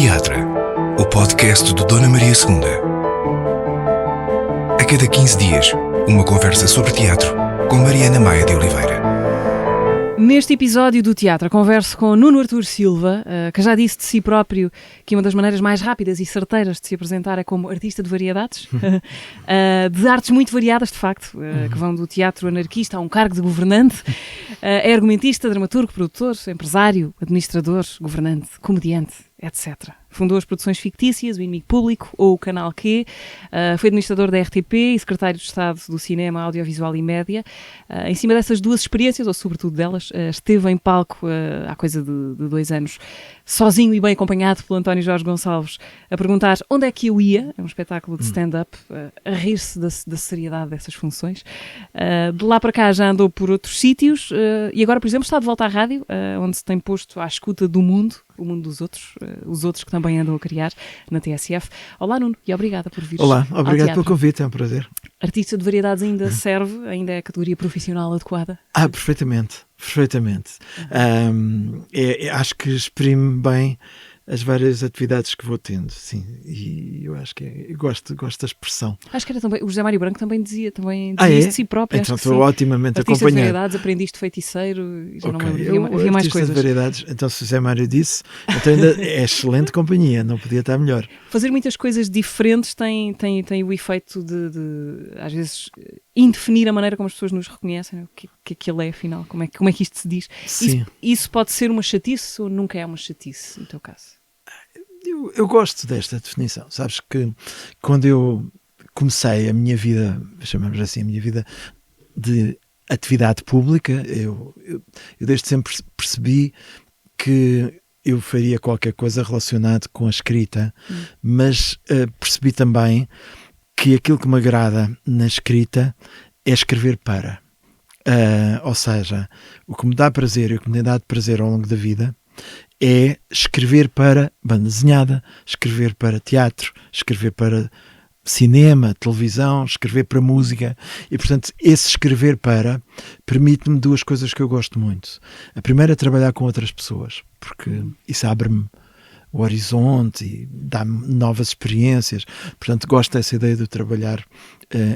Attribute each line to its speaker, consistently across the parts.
Speaker 1: Teatro, o podcast do Dona Maria II. A cada 15 dias, uma conversa sobre teatro com Mariana Maia de Oliveira.
Speaker 2: Neste episódio do Teatro, converso com Nuno Artur Silva, que já disse de si próprio que uma das maneiras mais rápidas e certeiras de se apresentar é como artista de variedades, de artes muito variadas, de facto, que vão do teatro anarquista a um cargo de governante. É argumentista, dramaturgo, produtor, empresário, administrador, governante, comediante, etc. Fundou as produções fictícias, o Inimigo Público ou o Canal Q. Foi administrador da RTP e secretário de Estado do Cinema, Audiovisual e Média. Em cima dessas duas experiências, ou sobretudo delas, esteve em palco há coisa de 2 anos, sozinho e bem acompanhado pelo António Jorge Gonçalves, a perguntar onde é que eu ia. É um espetáculo de stand-up, a rir-se da seriedade dessas funções. De lá para cá já andou por outros sítios e agora, por exemplo, está de volta à rádio, onde se tem posto à escuta do mundo, o mundo dos outros, os outros que também andam a criar na TSF. Olá, Nuno, e obrigada por vir.
Speaker 3: Olá, obrigado pelo convite, é um prazer.
Speaker 2: Artista de variedades ainda serve? Ainda é a categoria profissional adequada?
Speaker 3: Perfeitamente. Acho que exprime bem as várias atividades que vou tendo, sim, e eu acho que eu gosto da expressão.
Speaker 2: Acho que era também, o José Mário Branco também dizia isso de si próprio.
Speaker 3: Então estou otimamente
Speaker 2: artista
Speaker 3: acompanhado.
Speaker 2: De variedades, aprendiste feiticeiro, já não me lembro, havia mais coisas.
Speaker 3: De variedades, então se o José Mário disse, então ainda é excelente companhia, não podia estar melhor.
Speaker 2: Fazer muitas coisas diferentes tem o efeito de às vezes, indefinir a maneira como as pessoas nos reconhecem, o que aquilo é, afinal, como é que isto se diz.
Speaker 3: Sim.
Speaker 2: Isso pode ser uma chatice ou nunca é uma chatice, no teu caso?
Speaker 3: Eu gosto desta definição. Sabes que quando eu comecei a minha vida, chamamos assim, a minha vida de atividade pública, eu desde sempre percebi que eu faria qualquer coisa relacionada com a escrita, mas percebi também que aquilo que me agrada na escrita é escrever para. Ou seja, o que me dá prazer e o que me tem dado prazer ao longo da vida é escrever para banda desenhada, escrever para teatro, escrever para cinema, televisão, escrever para música e, portanto, esse escrever para permite-me 2 coisas que eu gosto muito. A primeira é trabalhar com outras pessoas, porque isso abre-me o horizonte e dá-me novas experiências, portanto gosto dessa ideia de trabalhar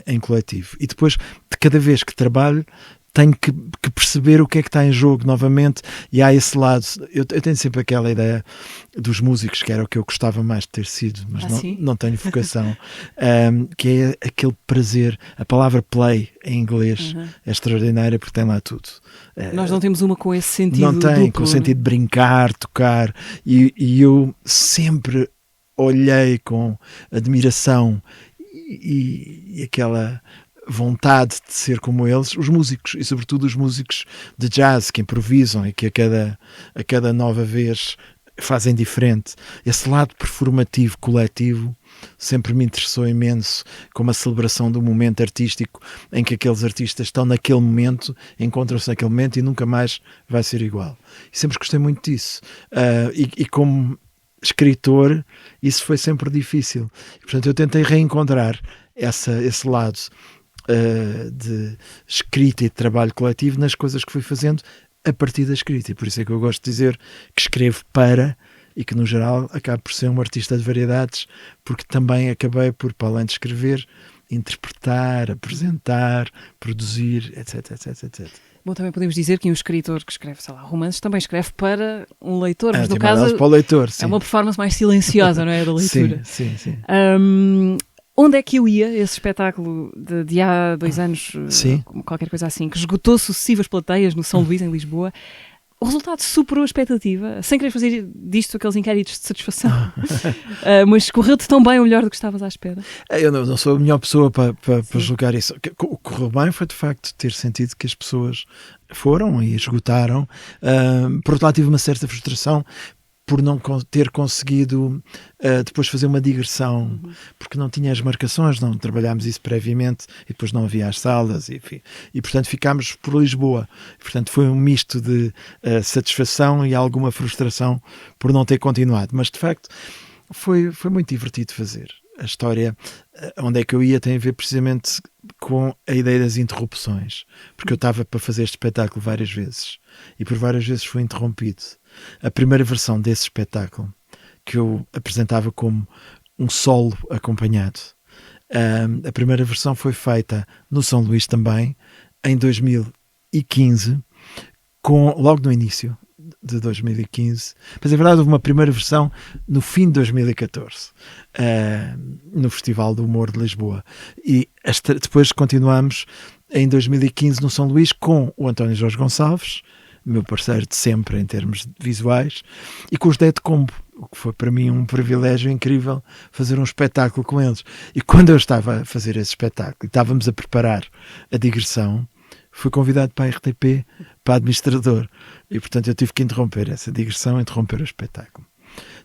Speaker 3: em coletivo. E depois, de cada vez que trabalho, tenho que perceber o que é que está em jogo novamente, e há esse lado. Eu tenho sempre aquela ideia dos músicos, que era o que eu gostava mais de ter sido, mas não tenho vocação, que é aquele prazer. A palavra play em inglês é extraordinária porque tem lá tudo.
Speaker 2: Nós não temos uma com esse sentido.
Speaker 3: Não tem,
Speaker 2: duplo,
Speaker 3: com o sentido de brincar, tocar, e eu sempre olhei com admiração e aquela vontade de ser como eles, os músicos, e sobretudo os músicos de jazz que improvisam e que a cada nova vez fazem diferente. Esse lado performativo, coletivo, sempre me interessou imenso, como a celebração do momento artístico em que aqueles artistas estão naquele momento, encontram-se naquele momento e nunca mais vai ser igual. E sempre gostei muito disso. E como escritor, isso foi sempre difícil. E, portanto, eu tentei reencontrar esse lado de escrita e de trabalho coletivo nas coisas que fui fazendo a partir da escrita, e por isso é que eu gosto de dizer que escrevo para, e que no geral acabo por ser um artista de variedades, porque também acabei por, para além de escrever, interpretar, apresentar, produzir, etc.
Speaker 2: Bom, também podemos dizer que um escritor que escreve, sei lá, romances também escreve para um leitor, mas no
Speaker 3: tem
Speaker 2: caso
Speaker 3: para o leitor, sim.
Speaker 2: É uma performance mais silenciosa, não é, da leitura.
Speaker 3: Sim.
Speaker 2: Onde é que eu ia, esse espetáculo de há 2 anos, qualquer coisa assim, que esgotou sucessivas plateias no São Luís, em Lisboa? O resultado superou a expectativa, sem querer fazer disto aqueles inquéritos de satisfação, mas correu-te tão bem ou melhor do que estavas à espera? Eu
Speaker 3: não sou a melhor pessoa para julgar isso. O que correu bem foi de facto ter sentido que as pessoas foram e esgotaram. Por outro lado, tive uma certa frustração por não ter conseguido depois fazer uma digressão, porque não tinha as marcações, não trabalhámos isso previamente e depois não havia as salas, enfim. E portanto ficámos por Lisboa. Portanto foi um misto de satisfação e alguma frustração por não ter continuado, mas de facto foi muito divertido fazer. A história, onde é que eu ia, tem a ver precisamente com a ideia das interrupções, porque eu estava para fazer este espetáculo várias vezes e por várias vezes fui interrompido. A primeira versão desse espetáculo, que eu apresentava como um solo acompanhado. A primeira versão foi feita no São Luís também, em 2015, logo no início de 2015, mas é verdade, houve uma primeira versão no fim de 2014, no Festival do Humor de Lisboa, e depois continuamos em 2015 no São Luís com o António Jorge Gonçalves, meu parceiro de sempre em termos visuais, e com os Dead Combo, o que foi para mim um privilégio incrível fazer um espetáculo com eles. E quando eu estava a fazer esse espetáculo e estávamos a preparar a digressão, fui convidado para a RTP, para administrador, e portanto eu tive que interromper essa digressão, interromper o espetáculo.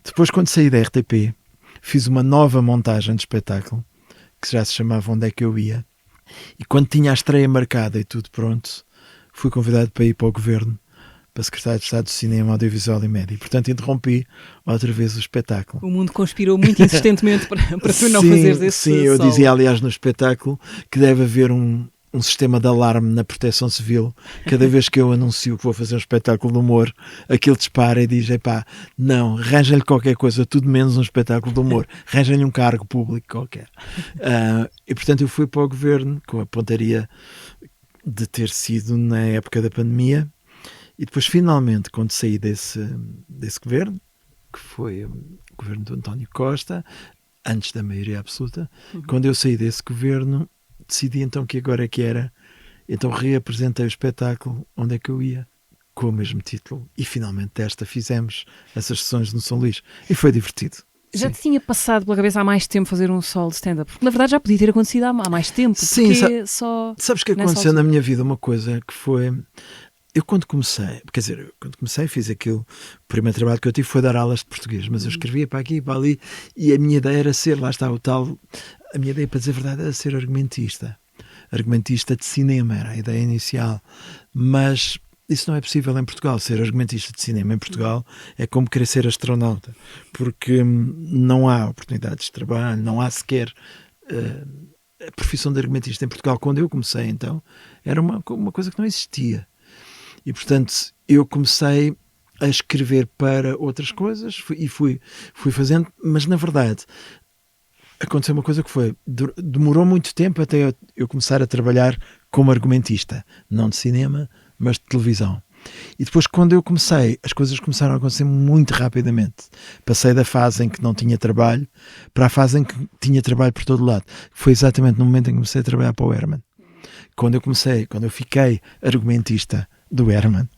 Speaker 3: Depois, quando saí da RTP, fiz uma nova montagem de espetáculo, que já se chamava Onde é que eu ia, e quando tinha a estreia marcada e tudo pronto, fui convidado para ir para o Governo, para a Secretaria de Estado de Cinema, Audiovisual e Média. E, portanto, interrompi outra vez o espetáculo.
Speaker 2: O mundo conspirou muito insistentemente para tu não fazeres esse
Speaker 3: Sim, eu
Speaker 2: solo.
Speaker 3: dizia, aliás, no espetáculo, que deve haver um sistema de alarme na Proteção Civil. Cada vez que eu anuncio que vou fazer um espetáculo de humor, aquilo dispara e diz, não, arranja-lhe qualquer coisa, tudo menos um espetáculo de humor. Arranja-lhe um cargo público qualquer. E, portanto, eu fui para o Governo, com a pontaria de ter sido na época da pandemia. E depois, finalmente, quando saí desse governo, que foi o governo do António Costa, antes da maioria absoluta, quando eu saí desse governo, decidi então que agora é que era. Então reapresentei o espetáculo Onde é que eu ia, com o mesmo título. E finalmente fizemos essas sessões no São Luís. E foi divertido.
Speaker 2: Já te tinha passado pela cabeça há mais tempo fazer um solo de stand-up? Porque na verdade já podia ter acontecido há mais tempo.
Speaker 3: Sim,
Speaker 2: sabes
Speaker 3: que aconteceu na minha vida uma coisa que foi... Eu quando comecei, fiz aquilo, o primeiro trabalho que eu tive foi dar aulas de português, mas eu escrevia para aqui e para ali, e a minha ideia era ser, lá está o tal, a minha ideia, para dizer a verdade, era ser argumentista de cinema, era a ideia inicial, mas isso não é possível em Portugal. Ser argumentista de cinema em Portugal é como querer ser astronauta, porque não há oportunidades de trabalho, não há sequer... a profissão de argumentista em Portugal, quando eu comecei então, era uma coisa que não existia. E, portanto, eu comecei a escrever para outras coisas e fui fazendo, mas, na verdade, aconteceu uma coisa que foi... Demorou muito tempo até eu começar a trabalhar como argumentista. Não de cinema, mas de televisão. E depois, quando eu comecei, as coisas começaram a acontecer muito rapidamente. Passei da fase em que não tinha trabalho para a fase em que tinha trabalho por todo lado. Foi exatamente no momento em que comecei a trabalhar para o Herman. Quando eu fiquei argumentista do Herman,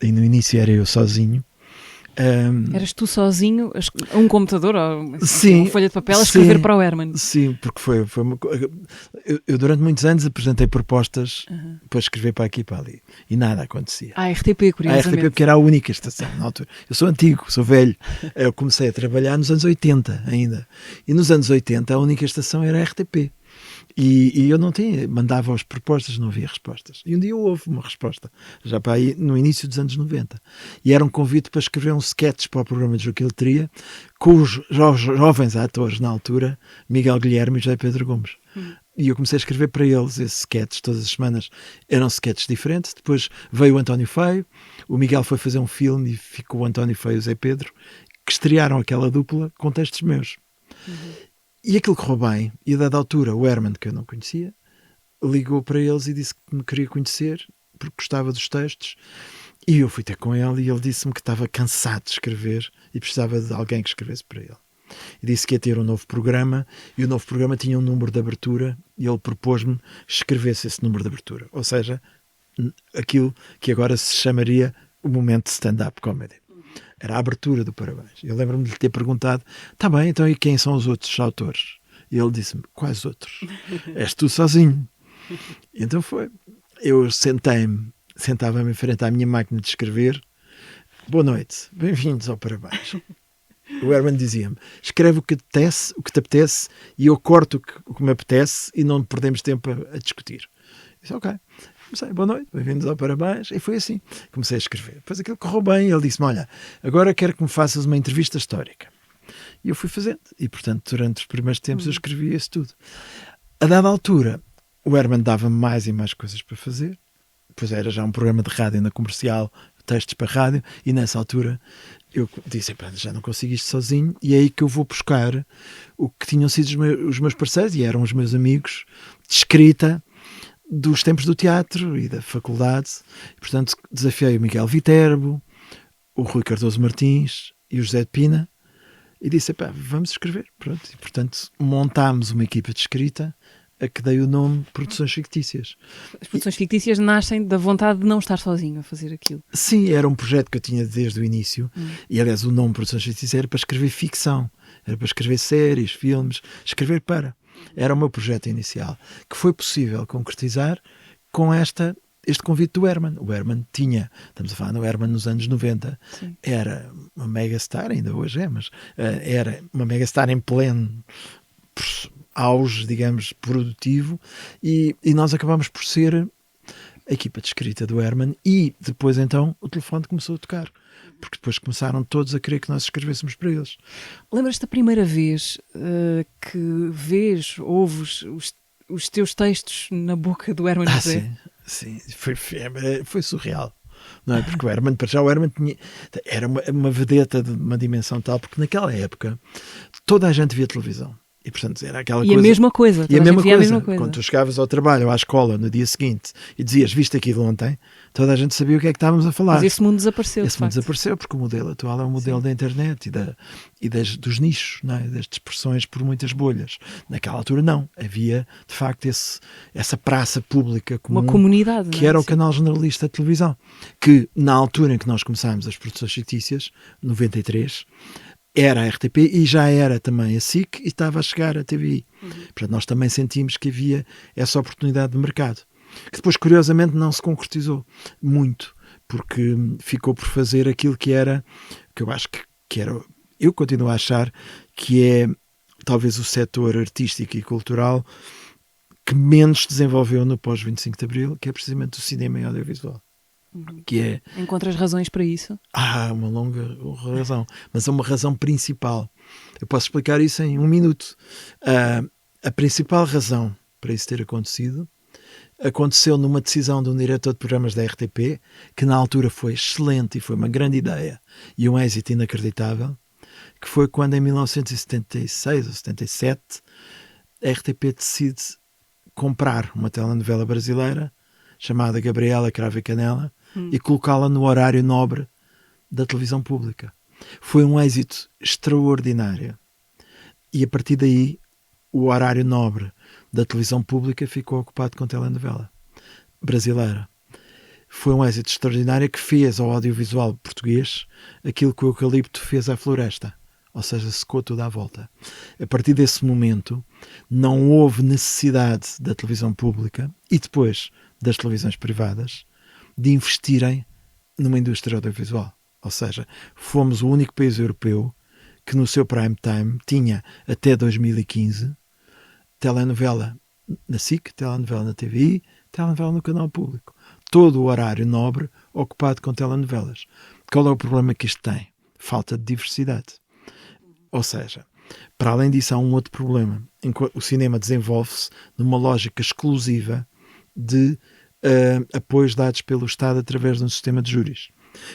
Speaker 3: e no início era eu sozinho.
Speaker 2: Eras tu sozinho a um computador ou uma folha de papel a escrever para o Herman?
Speaker 3: Sim, porque foi uma coisa... Eu durante muitos anos apresentei propostas para escrever para aqui e para ali e nada acontecia.
Speaker 2: A RTP, curiosamente.
Speaker 3: A RTP, porque era a única estação na altura. Eu sou antigo, sou velho. Eu comecei a trabalhar nos anos 80 ainda. E nos anos 80 a única estação era a RTP. E eu não tinha, mandava as propostas, não havia respostas. E um dia houve uma resposta, já para aí no início dos anos 90. E era um convite para escrever um sketch para o programa de Joaquim Letria com os jovens atores na altura, Miguel Guilherme e José Pedro Gomes. E eu comecei a escrever para eles esses sketches todas as semanas. Eram sketches diferentes. Depois veio o António Feio, o Miguel foi fazer um filme e ficou o António Feio e o José Pedro, que estrearam aquela dupla com textos meus. E aquilo correu bem, e a dada altura o Herman, que eu não conhecia, ligou para eles e disse que me queria conhecer, porque gostava dos textos, e eu fui ter com ele e ele disse-me que estava cansado de escrever e precisava de alguém que escrevesse para ele. E disse que ia ter um novo programa, e o novo programa tinha um número de abertura, e ele propôs-me que escrevesse esse número de abertura, ou seja, aquilo que agora se chamaria o momento de stand-up comedy. Era a abertura do Parabéns. Eu lembro-me de lhe ter perguntado, tá bem, então e quem são os outros autores? E ele disse-me, quais outros? És tu sozinho. E então foi. Eu sentava-me em frente à minha máquina de escrever. Boa noite, bem-vindos ao Parabéns. O Herman dizia-me, escreve o que te apetece, e eu corto o que me apetece e não perdemos tempo a discutir. Eu disse, ok. Comecei, boa noite, bem-vindos ao Parabéns, e foi assim, comecei a escrever. Depois aquilo correu bem, ele disse-me, olha, agora quero que me faças uma entrevista histórica. E eu fui fazendo, e portanto, durante os primeiros tempos eu escrevia isso tudo. A dada altura, o Herman dava-me mais e mais coisas para fazer, pois era já um programa de rádio na Comercial, textos para rádio, e nessa altura eu disse, já não consigo isto sozinho, e é aí que eu vou buscar o que tinham sido os meus parceiros, e eram os meus amigos, de escrita, dos tempos do teatro e da faculdade. E, portanto, desafiei o Miguel Viterbo, o Rui Cardoso Martins e o José de Pina, e disse, vamos escrever. Pronto. E, portanto, montámos uma equipa de escrita a que dei o nome Produções Fictícias.
Speaker 2: As produções fictícias nascem da vontade de não estar sozinho a fazer aquilo.
Speaker 3: Sim, era um projeto que eu tinha desde o início, e aliás o nome Produções Fictícias era para escrever ficção, era para escrever séries, filmes, escrever para. Era o meu projeto inicial, que foi possível concretizar com este convite do Herman. O Herman estamos a falar do Herman nos anos 90,
Speaker 2: Sim.
Speaker 3: era uma megastar, ainda hoje mas era uma megastar em pleno auge, digamos, produtivo, e nós acabámos por ser a equipa de escrita do Herman, e depois então o telefone começou a tocar, porque depois começaram todos a querer que nós escrevêssemos para eles.
Speaker 2: Lembras-te da primeira vez que ouves os teus textos na boca do Herman José?
Speaker 3: Sim, foi surreal. Não é? Porque o Herman era uma vedeta de uma dimensão tal, porque naquela época toda a gente via televisão. E, portanto, era aquela coisa.
Speaker 2: A mesma coisa.
Speaker 3: E a mesma coisa. Quando tu chegavas ao trabalho ou à escola no dia seguinte e dizias, viste aquilo ontem, toda a gente sabia o que é que estávamos a falar.
Speaker 2: Mas esse mundo desapareceu.
Speaker 3: Esse mundo desapareceu, porque o modelo atual é o modelo da internet dos nichos, não é? Das dispersões por muitas bolhas. Naquela altura, não. Havia, de facto, essa praça pública comum,
Speaker 2: uma comunidade,
Speaker 3: que era o canal generalista de televisão. Que, na altura em que nós começámos as Produções Fictícias, 93, era a RTP e já era também a SIC, e estava a chegar a TVI. Portanto, nós também sentimos que havia essa oportunidade de mercado, que depois, curiosamente, não se concretizou muito, porque ficou por fazer aquilo que era, que eu acho que era, eu continuo a achar que é talvez o setor artístico e cultural que menos desenvolveu no pós-25 de Abril, que é precisamente o cinema e audiovisual. Que é...
Speaker 2: Encontras razões para isso?
Speaker 3: Uma longa razão, mas é uma razão principal. Eu posso explicar isso em um minuto. A principal razão para isso ter acontecido aconteceu numa decisão de um diretor de programas da RTP, que na altura foi excelente e foi uma grande ideia e um êxito inacreditável, que foi quando em 1976 ou 77 a RTP decide comprar uma telenovela brasileira chamada Gabriela Cravo e Canela e colocá-la no horário nobre da televisão pública. Foi um êxito extraordinário. E a partir daí, o horário nobre da televisão pública ficou ocupado com telenovela brasileira. Foi um êxito extraordinário que fez ao audiovisual português aquilo que o eucalipto fez à floresta. Ou seja, secou tudo à volta. A partir desse momento, não houve necessidade da televisão pública e depois das televisões privadas de investirem numa indústria audiovisual. Ou seja, fomos o único país europeu que no seu prime time tinha até 2015 telenovela na SIC, telenovela na TVI, telenovela no canal público. Todo o horário nobre ocupado com telenovelas. Qual é o problema que isto tem? Falta de diversidade. Ou seja, para além disso há um outro problema. O cinema desenvolve-se numa lógica exclusiva de apoios dados pelo Estado através de um sistema de júris.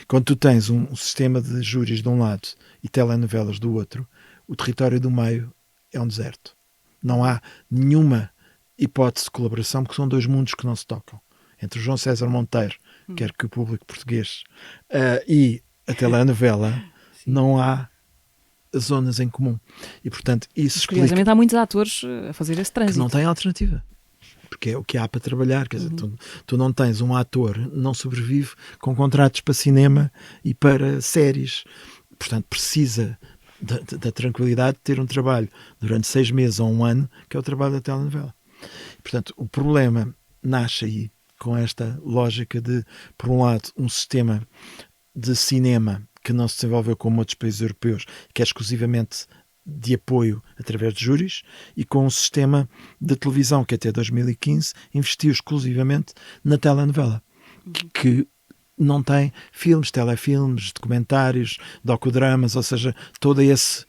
Speaker 3: Quando tu tens um sistema de júris de um lado e telenovelas do outro, o território do meio é um deserto. Não há nenhuma hipótese de colaboração, porque são dois mundos que não se tocam. Entre o João César Monteiro, quer que o público português, e a telenovela, não há zonas em comum. E, portanto, isso explica...
Speaker 2: Curiosamente, há muitos atores a fazer esse trânsito.
Speaker 3: Que não têm alternativa. Porque é o que há para trabalhar. Quer dizer, tu não tens um ator, não sobrevive com contratos para cinema e para séries. Portanto, precisa da tranquilidade de ter um trabalho durante 6 meses ou um ano, que é o trabalho da telenovela. Portanto, o problema nasce aí com esta lógica de, por um lado, um sistema de cinema que não se desenvolveu como outros países europeus, que é exclusivamente de apoio através de júris, e com um sistema de televisão que até 2015 investiu exclusivamente na telenovela, que não tem filmes, telefilmes, documentários, docudramas, ou seja, todo esse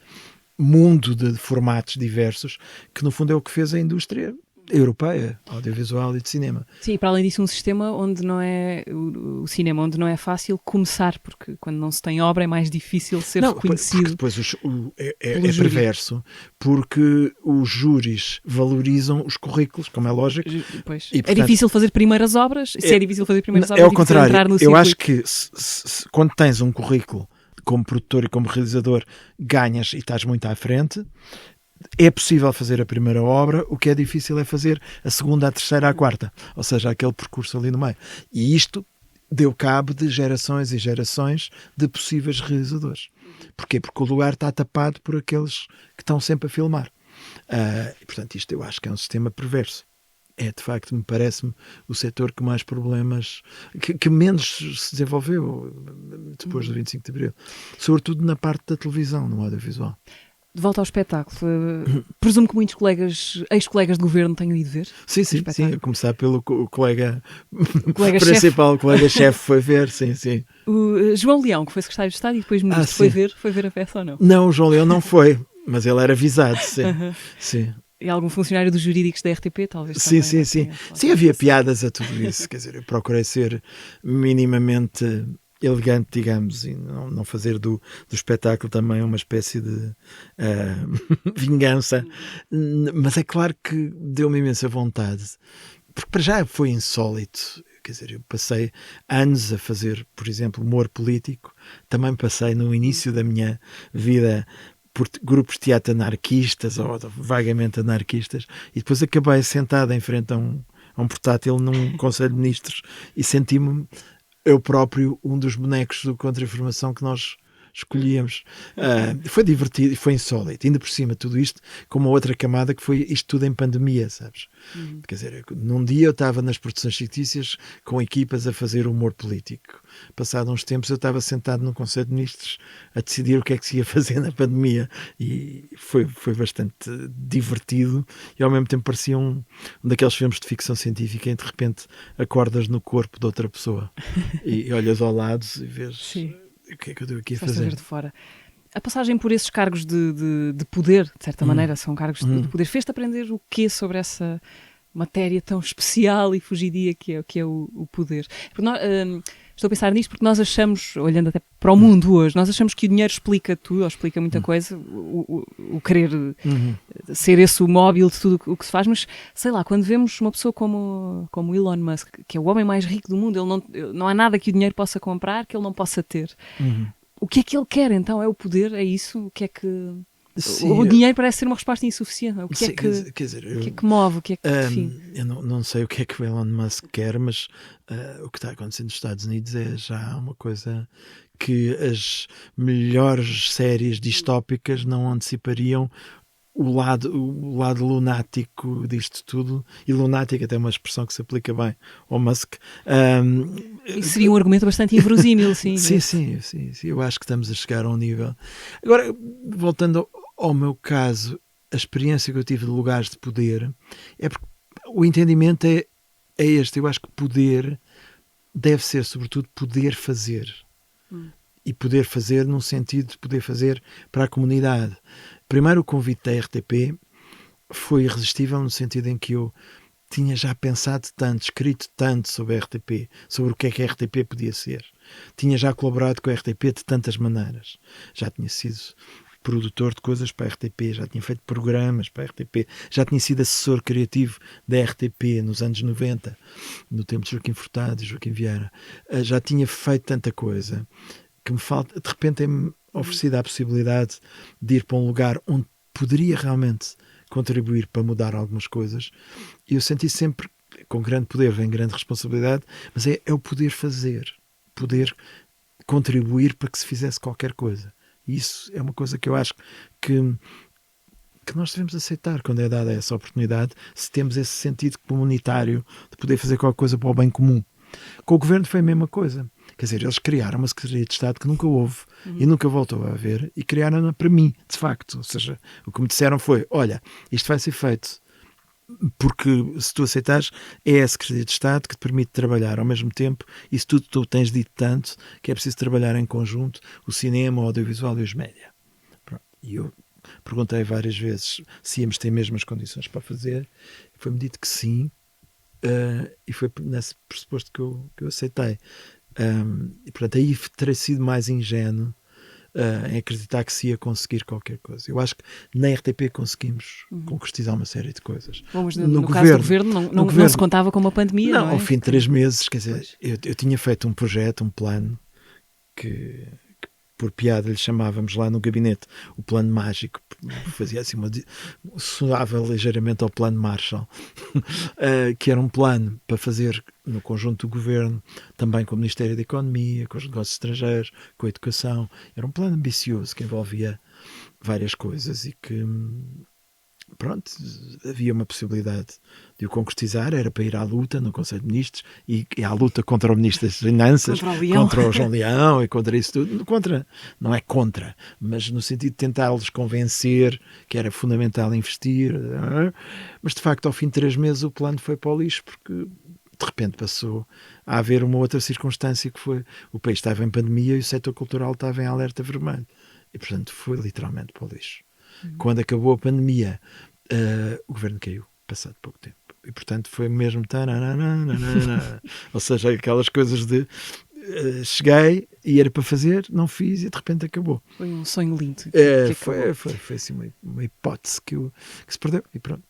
Speaker 3: mundo de formatos diversos, que no fundo é o que fez a indústria europeia, audiovisual e de cinema.
Speaker 2: Sim, e para além disso, um sistema onde não é o cinema, onde não é fácil começar, porque quando não se tem obra é mais difícil ser reconhecido.
Speaker 3: Porque depois é perverso, porque os júris valorizam os currículos, como é lógico.
Speaker 2: Pois.
Speaker 3: E, portanto,
Speaker 2: é difícil fazer primeiras obras. Se é difícil fazer primeiras obras,
Speaker 3: é ao contrário.
Speaker 2: Entrar no
Speaker 3: Eu
Speaker 2: circuito.
Speaker 3: acho que quando tens um currículo como produtor e como realizador, ganhas e estás muito à frente. É possível fazer a primeira obra, o que é difícil é fazer a segunda, a terceira, a quarta, ou seja, aquele percurso ali no meio. E isto deu cabo de gerações e gerações de possíveis realizadores. Porquê? Porque o lugar está tapado por aqueles que estão sempre a filmar. E, portanto, isto eu acho que é um sistema perverso. É, de facto, me parece-me o setor que mais problemas, que menos se desenvolveu depois do 25 de Abril. Sobretudo na parte da televisão, no audiovisual.
Speaker 2: De volta ao espetáculo, presumo que muitos ex-colegas de governo tenham ido ver.
Speaker 3: Sim, a começar pelo colega principal, o colega-chefe foi ver, sim.
Speaker 2: O João Leão, que foi secretário de Estado e depois ministro, foi ver a peça ou não?
Speaker 3: Não, o João Leão não foi, mas ele era avisado, sim. Sim.
Speaker 2: E algum funcionário dos jurídicos da RTP, talvez?
Speaker 3: Sim. Sim, havia piadas a tudo isso, quer dizer, eu procurei ser minimamente elegante, digamos, e não fazer do espetáculo também uma espécie de vingança, mas é claro que deu-me imensa vontade, porque para já foi insólito. Quer dizer, eu passei anos a fazer, por exemplo, humor político, também passei no início da minha vida por grupos de teatro anarquistas ou vagamente anarquistas, e depois acabei sentado em frente a um portátil num Conselho de Ministros e senti-me eu próprio um dos bonecos do Contra-Informação que nós escolhíamos. Foi divertido e foi insólito. Ainda por cima, tudo isto com uma outra camada que foi isto tudo em pandemia, sabes? Quer dizer, num dia eu estava nas produções fictícias com equipas a fazer humor político. Passado uns tempos eu estava sentado num Conselho de Ministros a decidir o que é que se ia fazer na pandemia e foi bastante divertido e ao mesmo tempo parecia um daqueles filmes de ficção científica em que de repente acordas no corpo de outra pessoa e olhas ao lado e vês...
Speaker 2: Sim.
Speaker 3: O que é que eu estou aqui a
Speaker 2: fazer?
Speaker 3: fazer?
Speaker 2: De fora. A passagem por esses cargos de poder, de certa maneira, são cargos de poder. Fez-te aprender o quê sobre essa matéria tão especial e fugidia que é o poder? Nós, estou a pensar nisto porque nós achamos, olhando até para o mundo hoje, nós achamos que o dinheiro explica tudo, ou explica muita coisa, o querer ser esse o móvel de tudo o que se faz, mas sei lá, quando vemos uma pessoa como Elon Musk, que é o homem mais rico do mundo, não há nada que o dinheiro possa comprar que ele não possa ter. O que é que ele quer então? É o poder? É isso? O que é que... Sim, o dinheiro parece ser uma resposta insuficiente. O que é que,
Speaker 3: quer dizer,
Speaker 2: o que é que move? O que é que define?
Speaker 3: Eu não sei o que é que o Elon Musk quer, mas o que está acontecendo nos Estados Unidos é já uma coisa que as melhores séries distópicas não antecipariam. O lado lunático disto tudo, e lunático até é uma expressão que se aplica bem ao Musk.
Speaker 2: Isso seria um argumento bastante inverosímil, sim.
Speaker 3: Sim, eu acho que estamos a chegar a um nível. Agora, voltando ao meu caso, a experiência que eu tive de lugares de poder, é porque o entendimento é este. Eu acho que poder deve ser, sobretudo, poder fazer. E poder fazer num sentido de poder fazer para a comunidade. Primeiro, o convite da RTP foi irresistível no sentido em que eu tinha já pensado tanto, escrito tanto sobre a RTP, sobre o que é que a RTP podia ser. Tinha já colaborado com a RTP de tantas maneiras. Já tinha sido produtor de coisas para a RTP, já tinha feito programas para a RTP, já tinha sido assessor criativo da RTP nos anos 90, no tempo de Joaquim Furtado e Joaquim Vieira. Já tinha feito tanta coisa que me falta, de repente é-me oferecida a possibilidade de ir para um lugar onde poderia realmente contribuir para mudar algumas coisas, e eu senti sempre, com grande poder vem grande responsabilidade, mas é o poder fazer, poder contribuir para que se fizesse qualquer coisa. E isso é uma coisa que eu acho que nós devemos aceitar quando é dada essa oportunidade, se temos esse sentido comunitário de poder fazer qualquer coisa para o bem comum. Com o governo foi a mesma coisa. Quer dizer, eles criaram uma Secretaria de Estado que nunca houve e nunca voltou a haver, e criaram-na para mim, de facto. Ou seja, o que me disseram foi, olha, isto vai ser feito porque, se tu aceitares, é a Secretaria de Estado que te permite trabalhar ao mesmo tempo, e se tu tens dito tanto que é preciso trabalhar em conjunto o cinema, o audiovisual e os média. Pronto. E eu perguntei várias vezes se íamos ter mesmo as condições para fazer. Foi-me dito que sim, e foi nesse pressuposto que eu aceitei. E portanto aí terei sido mais ingênuo em acreditar que se ia conseguir qualquer coisa. Eu acho que na RTP conseguimos concretizar uma série de coisas.
Speaker 2: Bom, mas no caso do governo não se contava com uma pandemia, não é?
Speaker 3: Ao fim de 3 meses, quer dizer, eu tinha feito um projeto, um plano que por piada lhe chamávamos lá no gabinete o plano mágico, fazia assim soava ligeiramente ao plano Marshall, que era um plano para fazer no conjunto do governo, também com o Ministério da Economia, com os negócios estrangeiros, com a educação. Era um plano ambicioso que envolvia várias coisas e que, pronto, havia uma possibilidade de o concretizar. Era para ir à luta no Conselho de Ministros e à luta contra o Ministro das Finanças, contra o João Leão e contra isso tudo. Não é contra, mas no sentido de tentá-los convencer que era fundamental investir. Mas de facto, ao fim de 3 meses, o plano foi para o lixo, porque de repente passou a haver uma outra circunstância, que foi: o país estava em pandemia e o setor cultural estava em alerta vermelho. E portanto foi literalmente para o lixo. Quando acabou a pandemia, o governo caiu, passado pouco tempo. E portanto foi mesmo ou seja, aquelas coisas de cheguei e era para fazer, não fiz e de repente acabou.
Speaker 2: Foi um sonho lindo.
Speaker 3: Foi assim uma hipótese que se perdeu e pronto.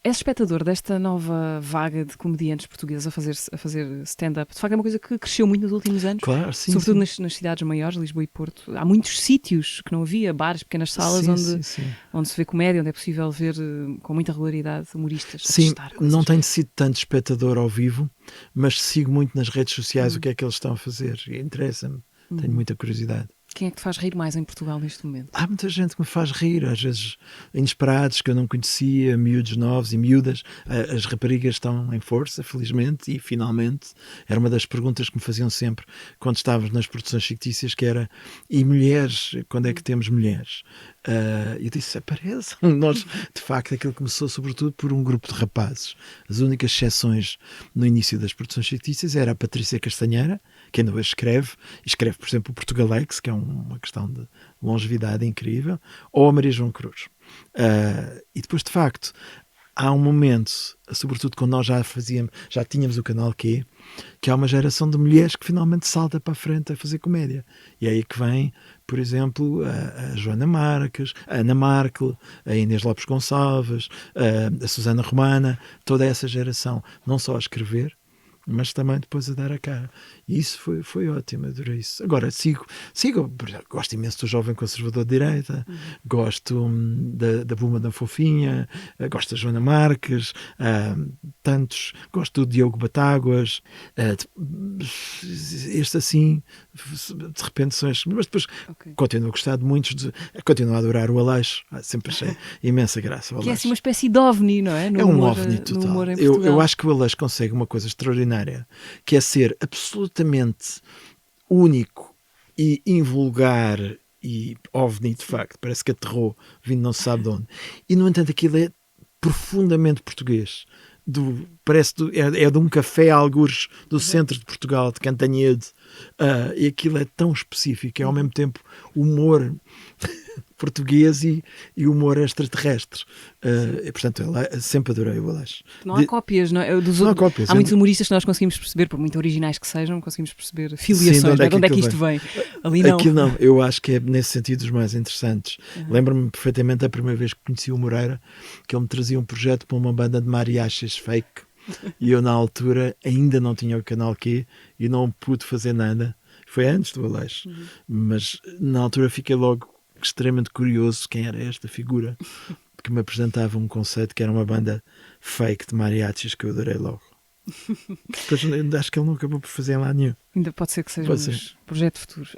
Speaker 2: És espectador desta nova vaga de comediantes portugueses a fazer stand-up? De facto é uma coisa que cresceu muito nos últimos anos.
Speaker 3: Claro, sim.
Speaker 2: Sobretudo
Speaker 3: sim.
Speaker 2: nas cidades maiores, Lisboa e Porto. Há muitos sítios que não havia, bares, pequenas salas onde se vê comédia, onde é possível ver com muita regularidade humoristas.
Speaker 3: Sim, não tenho sido tanto espectador ao vivo, mas sigo muito nas redes sociais o que é que eles estão a fazer. E interessa-me, tenho muita curiosidade.
Speaker 2: Quem é que te faz rir mais em Portugal neste momento?
Speaker 3: Há muita gente que me faz rir, às vezes inesperados, que eu não conhecia, miúdos novos e miúdas. As raparigas estão em força, felizmente, e finalmente. Era uma das perguntas que me faziam sempre quando estávamos nas produções fictícias, que era: e mulheres, quando é que temos mulheres? Eu disse: apareçam. Nós, de facto, aquilo começou sobretudo por um grupo de rapazes. As únicas exceções no início das produções fictícias era a Patrícia Castanheira, que ainda hoje escreve, por exemplo, o Portugalex, que é uma questão de longevidade incrível, ou a Maria João Cruz. E depois, de facto, há um momento, sobretudo quando nós já tínhamos o Canal Q, que há uma geração de mulheres que finalmente salta para a frente a fazer comédia. E é aí que vem, por exemplo, a Joana Marques, a Ana Markel, a Inês Lopes Gonçalves, a Susana Romana, toda essa geração, não só a escrever, mas também depois a dar a cara. E isso foi ótimo, adorei isso. Agora, sigo, gosto imenso do Jovem Conservador de Direita, gosto da Buma da Fofinha, gosto da Joana Marques, tantos, gosto do Diogo Batáguas, este assim, de repente são estes, mas depois continuo a gostar de muitos, continuo a adorar o Aleixo, sempre achei imensa graça.
Speaker 2: Que é assim uma espécie de ovni, não é?
Speaker 3: É um ovni total. Eu acho que o Aleixo consegue uma coisa extraordinária, que é ser absolutamente único e invulgar e ovni, de facto, parece que aterrou vindo não se sabe de onde, e no entanto aquilo é profundamente português. É de um café algures do centro de Portugal, de Cantanhede, e aquilo é tão específico, é ao mesmo tempo humor português e humor extraterrestre. E, portanto, eu sempre adorei o Aleixo.
Speaker 2: Não há cópias, não é?
Speaker 3: Não há cópias.
Speaker 2: Há muitos humoristas que nós conseguimos perceber, por muito originais que sejam, conseguimos perceber filiações, de onde é que isto vem. Ali não.
Speaker 3: Aquilo não, eu acho que é nesse sentido os mais interessantes. Lembro-me perfeitamente da primeira vez que conheci o Moreira, que ele me trazia um projeto para uma banda de mariachis fake, e eu na altura ainda não tinha o Canal Q e não pude fazer nada. Foi antes do Aleixo, mas na altura fiquei logo extremamente curioso quem era esta figura que me apresentava um conceito que era uma banda fake de mariachis, que eu adorei logo. Depois, acho que ele não acabou por fazer lá nenhum.
Speaker 2: Ainda pode ser que seja um projeto futuro.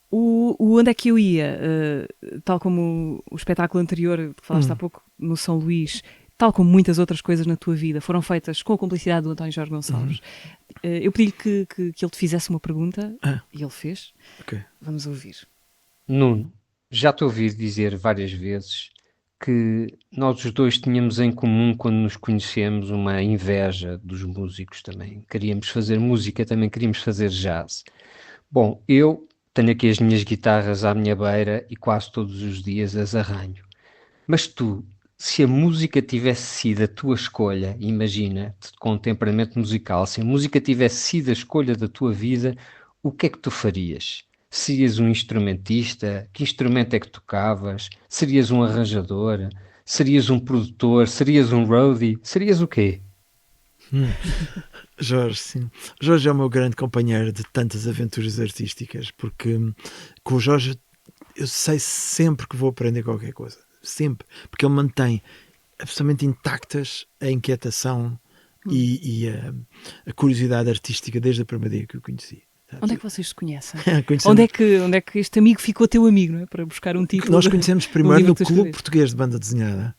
Speaker 2: O Onde é que eu ia, tal como o espetáculo anterior que falaste há pouco no São Luís, tal como muitas outras coisas na tua vida, foram feitas com a cumplicidade do António Jorge Gonçalves. Eu pedi-lhe que ele te fizesse uma pergunta e ele fez.
Speaker 3: Okay.
Speaker 2: Vamos ouvir.
Speaker 4: Nuno, já te ouvi dizer várias vezes que nós os dois tínhamos em comum, quando nos conhecemos, uma inveja dos músicos também. Queríamos fazer música, também queríamos fazer jazz. Bom, eu tenho aqui as minhas guitarras à minha beira e quase todos os dias as arranho. Mas tu, se a música tivesse sido a tua escolha, imagina, com um temperamento musical, se a música tivesse sido a escolha da tua vida, o que é que tu farias? Serias um instrumentista? Que instrumento é que tocavas? Serias um arranjador? Serias um produtor? Serias um roadie? Serias o quê?
Speaker 3: Jorge, sim. Jorge é o meu grande companheiro de tantas aventuras artísticas, porque com o Jorge eu sei sempre que vou aprender qualquer coisa. Sempre. Porque ele mantém absolutamente intactas a inquietação e a curiosidade artística desde a primeira dia que o conheci.
Speaker 2: Onde é que vocês se conhecem? Onde é que este amigo ficou teu amigo, não é? Para buscar um título.
Speaker 3: Nós conhecemos primeiro no Clube Português de Banda Desenhada.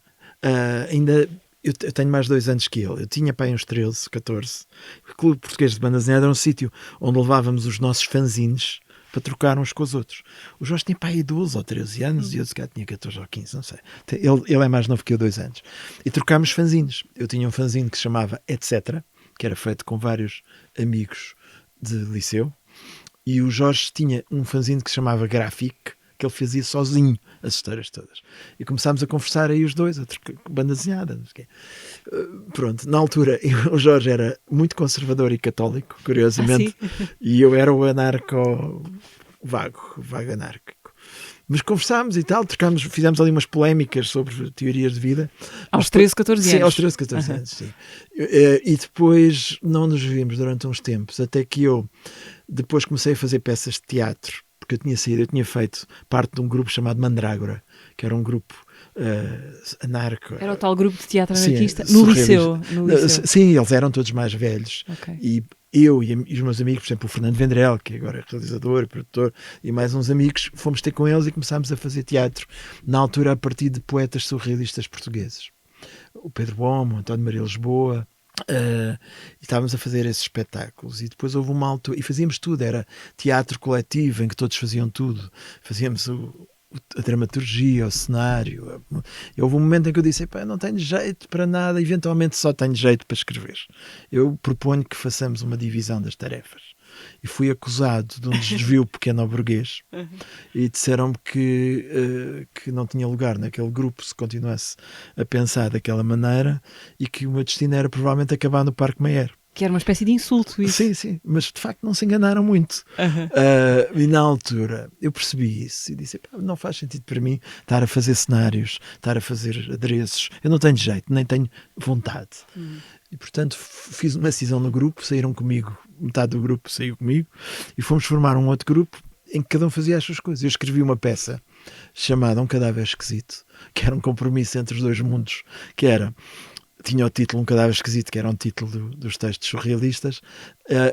Speaker 3: Eu tenho mais 2 anos que ele. Eu tinha pai uns 13, 14. O Clube Português de Banda Desenhada era um sítio onde levávamos os nossos fanzines para trocar uns com os outros. O Jorge tinha pai 12 ou 13 anos e eu se calhar tinha 14 ou 15, não sei. Ele é mais novo que eu 2 anos. E trocámos fanzines. Eu tinha um fanzine que se chamava Etc., que era feito com vários amigos de liceu. E o Jorge tinha um fanzine que se chamava Graphic, que ele fazia sozinho as histórias todas. E começámos a conversar aí os dois, a trocar banda desenhada. Não sei o quê. Pronto, na altura o Jorge era muito conservador e católico, curiosamente, e eu era o vago anárquico. Mas conversámos e tal, fizemos ali umas polémicas sobre teorias de vida.
Speaker 2: Aos 13, 14 anos.
Speaker 3: Sim, aos 13, 14 anos, sim. E depois não nos vimos durante uns tempos, até que eu depois comecei a fazer peças de teatro, porque eu tinha feito parte de um grupo chamado Mandrágora, que era um grupo anarco.
Speaker 2: Era o tal grupo de teatro anarquista no liceu.
Speaker 3: Sim, eles eram todos mais velhos.
Speaker 2: Okay.
Speaker 3: E eu e os meus amigos, por exemplo, o Fernando Vendrell, que agora é realizador, produtor, e mais uns amigos, fomos ter com eles e começámos a fazer teatro, na altura a partir de poetas surrealistas portugueses. O Pedro Bomo, o António Maria Lisboa, e estávamos a fazer esses espetáculos. E depois houve uma altura, e fazíamos tudo, era teatro coletivo, em que todos faziam tudo. Fazíamos a dramaturgia, o cenário. E houve um momento em que eu disse: não tenho jeito para nada, eventualmente só tenho jeito para escrever. Eu proponho que façamos uma divisão das tarefas. E fui acusado de um desvio pequeno-burguês e disseram-me que não tinha lugar naquele grupo se continuasse a pensar daquela maneira e que o meu destino era provavelmente acabar no Parque Mayer.
Speaker 2: Que era uma espécie de insulto isso.
Speaker 3: Sim, mas de facto não se enganaram muito. E na altura eu percebi isso e disse: não faz sentido para mim estar a fazer cenários, estar a fazer adereços. Eu não tenho jeito, nem tenho vontade. E portanto fiz uma decisão no grupo, saíram comigo, metade do grupo saiu comigo e fomos formar um outro grupo em que cada um fazia as suas coisas. Eu escrevi uma peça chamada Um Cadáver Esquisito, que era um compromisso entre os dois mundos, tinha o título Um Cadáver Esquisito, que era um título dos textos surrealistas,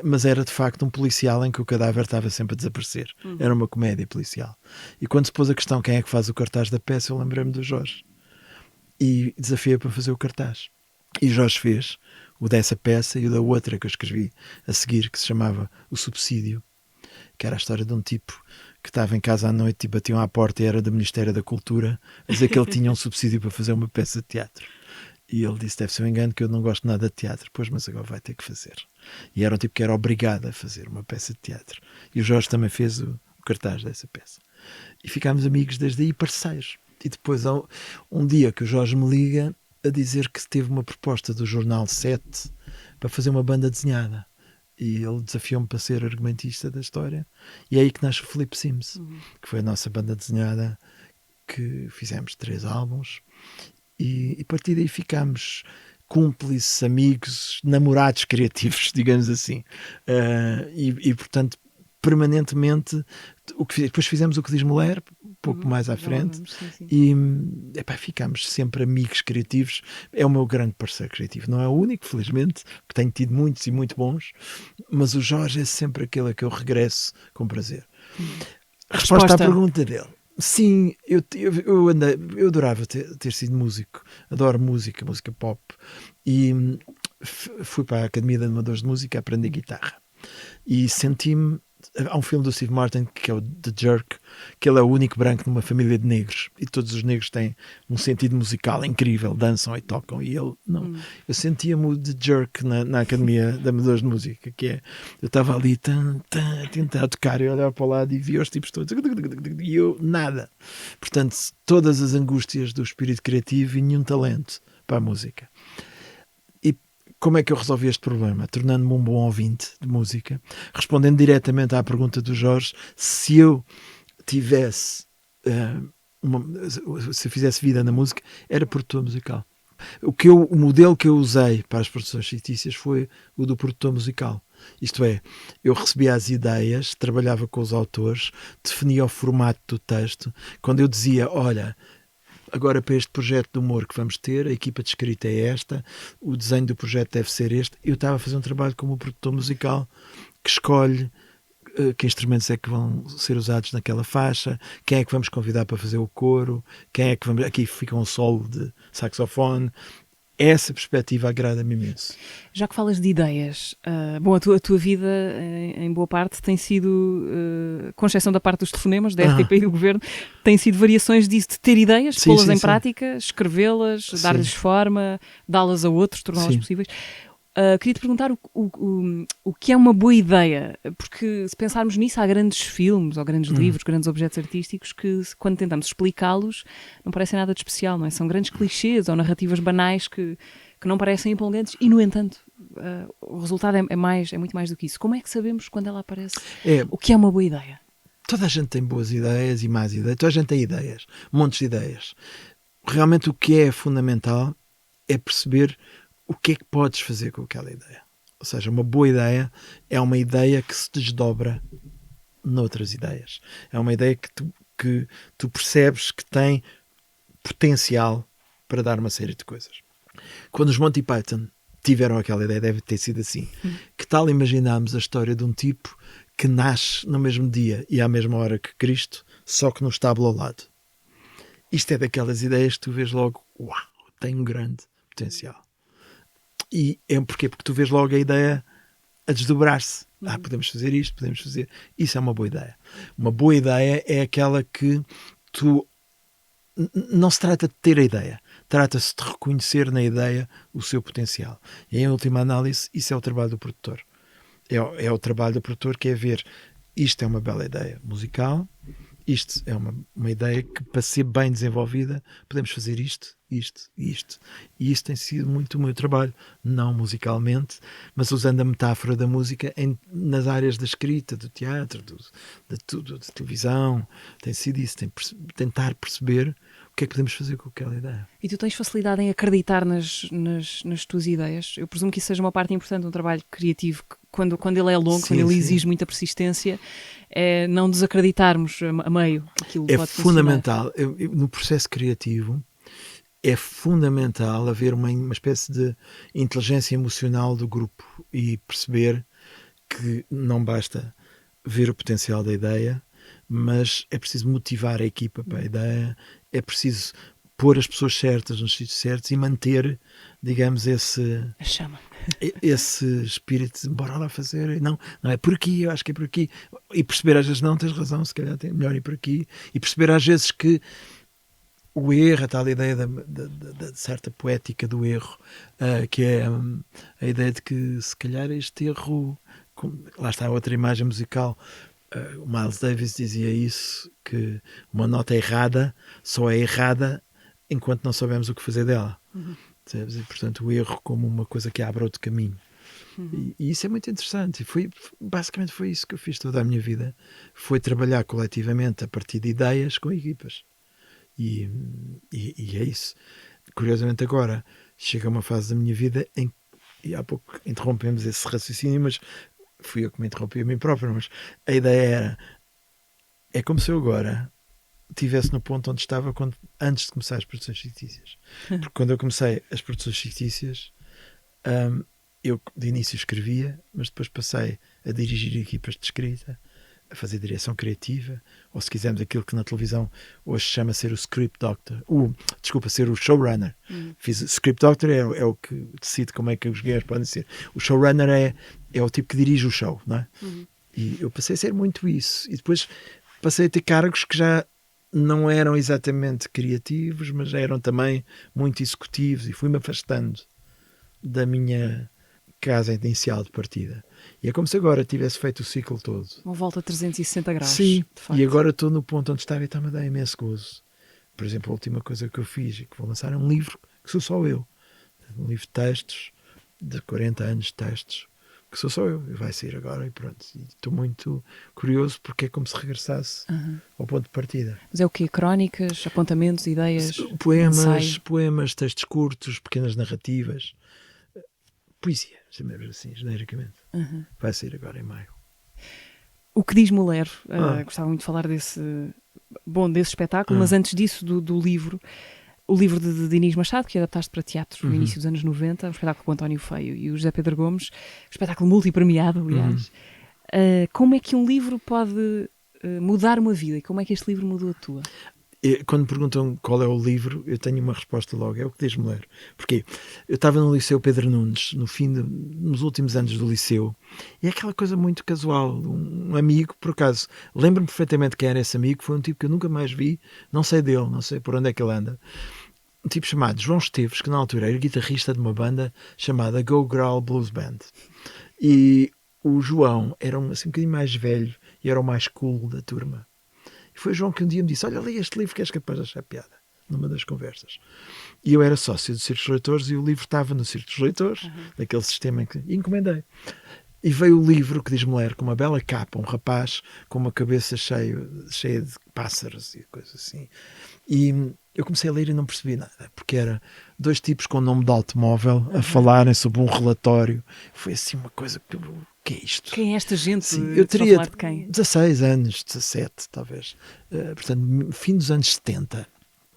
Speaker 3: mas era de facto um policial em que o cadáver estava sempre a desaparecer. Era uma comédia policial. E quando se pôs a questão quem é que faz o cartaz da peça, eu lembrei-me do Jorge e desafiei para fazer o cartaz. E Jorge fez o dessa peça e o da outra que eu escrevi a seguir, que se chamava O Subsídio, que era a história de um tipo que estava em casa à noite e batiam à porta e era do Ministério da Cultura a dizer que ele tinha um subsídio para fazer uma peça de teatro. E ele disse: deve ser um engano, que eu não gosto nada de teatro. Pois, mas agora vai ter que fazer. E era um tipo que era obrigado a fazer uma peça de teatro. E o Jorge também fez o cartaz dessa peça. E ficámos amigos desde aí, parceiros. E depois há um dia que o Jorge me liga a dizer que teve uma proposta do Jornal 7 para fazer uma banda desenhada. E ele desafiou-me para ser argumentista da história. E é aí que nasce o Filipe Sims, que foi a nossa banda desenhada, que fizemos 3 álbuns. E a partir daí ficámos cúmplices, amigos, namorados criativos, digamos assim. E portanto, permanentemente, depois fizemos o que diz Mulher, pouco mais à frente, sim. E ficámos sempre amigos criativos. É o meu grande parceiro criativo. Não é o único, felizmente, que tenho tido muitos e muito bons, mas o Jorge é sempre aquele a que eu regresso com prazer. A resposta à pergunta dele. Sim, eu adorava ter sido músico. Adoro música pop. E fui para a Academia de Amadores de Música a aprender guitarra. E senti-me Há um filme do Steve Martin que é o The Jerk, que ele é o único branco numa família de negros e todos os negros têm um sentido musical incrível, dançam e tocam, e ele não. Eu sentia-me o The Jerk na Academia de Amadores de Música, que é, eu estava ali a tentar tocar e olhar para o lado e via os tipos todos e eu nada. Portanto, todas as angústias do espírito criativo e nenhum talento para a música. Como é que eu resolvi este problema? Tornando-me um bom ouvinte de música, respondendo diretamente à pergunta do Jorge, se eu tivesse, se eu fizesse vida na música, era produtor musical. O modelo que eu usei para as produções fictícias foi o do produtor musical. Isto é, eu recebia as ideias, trabalhava com os autores, definia o formato do texto. Quando eu dizia, olha, agora para este projeto de humor que vamos ter, a equipa de escrita é esta, o desenho do projeto deve ser este. Eu estava a fazer um trabalho como produtor musical que escolhe que instrumentos é que vão ser usados naquela faixa, quem é que vamos convidar para fazer o coro, quem é que vamos... Aqui fica um solo de saxofone. Essa perspectiva agrada-me imenso.
Speaker 2: Já que falas de ideias, bom, a tua vida, em boa parte, tem sido, com exceção da parte dos telefonemas, da RTP e do Governo, tem sido variações disso, de ter ideias, pô-las em prática, escrevê-las, dar-lhes forma, dá-las a outros, torná-las possíveis. Queria te perguntar o que é uma boa ideia, porque se pensarmos nisso, há grandes filmes, ou grandes livros, grandes objetos artísticos que, quando tentamos explicá-los, não parecem nada de especial, não é? São grandes clichês ou narrativas banais que não parecem empolgantes e, no entanto, o resultado é muito mais do que isso. Como é que sabemos quando ela aparece? O que é uma boa ideia?
Speaker 3: Toda a gente tem boas ideias e más ideias, toda a gente tem ideias, montes de ideias. Realmente o que é fundamental é perceber o que é que podes fazer com aquela ideia. Ou seja, uma boa ideia é uma ideia que se desdobra noutras ideias. É uma ideia que tu percebes que tem potencial para dar uma série de coisas. Quando os Monty Python tiveram aquela ideia, deve ter sido assim. Que tal imaginarmos a história de um tipo que nasce no mesmo dia e à mesma hora que Cristo, só que no estábulo ao lado? Isto é daquelas ideias que tu vês logo, uau, tem um grande potencial. E é porque tu vês logo a ideia a desdobrar-se. Podemos fazer isto, podemos fazer... Isso é uma boa ideia. Uma boa ideia é aquela que tu... Não se trata de ter a ideia. Trata-se de reconhecer na ideia o seu potencial. E em última análise, isso é o trabalho do produtor. É o trabalho do produtor, que é ver, isto é uma bela ideia musical, isto é uma ideia que, para ser bem desenvolvida, podemos fazer isto. E isso tem sido muito o meu trabalho, não musicalmente, mas usando a metáfora da música nas áreas da escrita, do teatro, da televisão. Tem sido isso, tentar perceber o que é que podemos fazer com aquela ideia.
Speaker 2: E tu tens facilidade em acreditar nas tuas ideias? Eu presumo que isso seja uma parte importante de um trabalho criativo, que quando ele é longo, quando ele exige muita persistência, é não desacreditarmos a meio. Aquilo
Speaker 3: É
Speaker 2: pode
Speaker 3: fundamental. No processo criativo, é fundamental haver uma espécie de inteligência emocional do grupo e perceber que não basta ver o potencial da ideia, mas é preciso motivar a equipa para a ideia, é preciso pôr as pessoas certas nos sítios certos e manter, digamos,
Speaker 2: a chama.
Speaker 3: Esse espírito de bora lá fazer, não é por aqui, eu acho que é por aqui, e perceber às vezes, não, tens razão, se calhar é melhor ir por aqui, e perceber às vezes que o erro, a tal ideia da certa poética do erro, que é a ideia de que se calhar este erro, lá está outra imagem musical, o Miles Davis dizia isso, que uma nota errada só é errada enquanto não sabemos o que fazer dela. E, portanto, o erro como uma coisa que abre outro caminho. E isso é muito interessante. Basicamente foi isso que eu fiz toda a minha vida. Foi trabalhar coletivamente a partir de ideias com equipas. E é isso. Curiosamente agora chega uma fase da minha vida em que, e há pouco interrompemos esse raciocínio, mas fui eu que me interrompi a mim próprio, mas a ideia é como se eu agora estivesse no ponto onde estava antes de começar as produções fictícias. Porque quando eu comecei as produções fictícias, eu de início escrevia, mas depois passei a dirigir equipas de escrita, a fazer direção criativa, ou se quisermos aquilo que na televisão hoje se chama ser o script doctor, ser o showrunner. Script doctor é o que decide como é que os guiões podem ser. O showrunner é o tipo que dirige o show, não é? E eu passei a ser muito isso. E depois passei a ter cargos que já não eram exatamente criativos, mas eram também muito executivos, e fui-me afastando da minha casa inicial de partida. E é como se agora tivesse feito o ciclo todo.
Speaker 2: Uma volta a 360 graus.
Speaker 3: Sim,
Speaker 2: de facto.
Speaker 3: e agora estou no ponto onde estava e está-me a dar imenso gozo. Por exemplo, a última coisa que eu fiz e que vou lançar é um livro que sou só eu. Um livro de textos, de 40 anos de textos, que sou só eu. E vai sair agora e pronto. E estou muito curioso porque é como se regressasse ao ponto de partida.
Speaker 2: Mas é o quê? Crónicas, apontamentos, ideias?
Speaker 3: Poemas, poemas, textos curtos, pequenas narrativas. Poesia, chamemos assim, genericamente. Vai sair agora em maio.
Speaker 2: O que diz Mulher? Gostava muito de falar desse espetáculo, mas antes disso, do livro, o livro de Inês Machado, que adaptaste para teatro no início dos anos 90, um espetáculo com o António Feio e o José Pedro Gomes, um espetáculo multipremiado, aliás. Como é que um livro pode mudar uma vida e como é que este livro mudou a tua?
Speaker 3: Quando me perguntam qual é o livro, eu tenho uma resposta logo, é o que diz Mulher. Porque eu estava no Liceu Pedro Nunes, nos últimos anos do liceu, e é aquela coisa muito casual. Um amigo, por acaso, lembro-me perfeitamente quem era esse amigo, foi um tipo que eu nunca mais vi, não sei dele, não sei por onde é que ele anda. Um tipo chamado João Esteves, que na altura era guitarrista de uma banda chamada Go Growl Blues Band. E o João era assim, um bocadinho mais velho e era o mais cool da turma. E foi o João que um dia me disse: olha, li este livro que és capaz de achar piada, numa das conversas. E eu era sócio do Círculo dos Leitores e o livro estava no Círculo dos Leitores, daquele sistema em que... E encomendei. E veio o livro que diz Mulher, com uma bela capa, um rapaz com uma cabeça cheia de pássaros e coisas assim. E eu comecei a ler e não percebi nada, porque era dois tipos com nome de automóvel a falarem sobre um relatório. Foi assim uma coisa que... O que é isto?
Speaker 2: Quem é esta gente?
Speaker 3: Sim, eu teria
Speaker 2: falar de quem?
Speaker 3: 16 anos, 17 talvez, portanto, fim dos anos 70.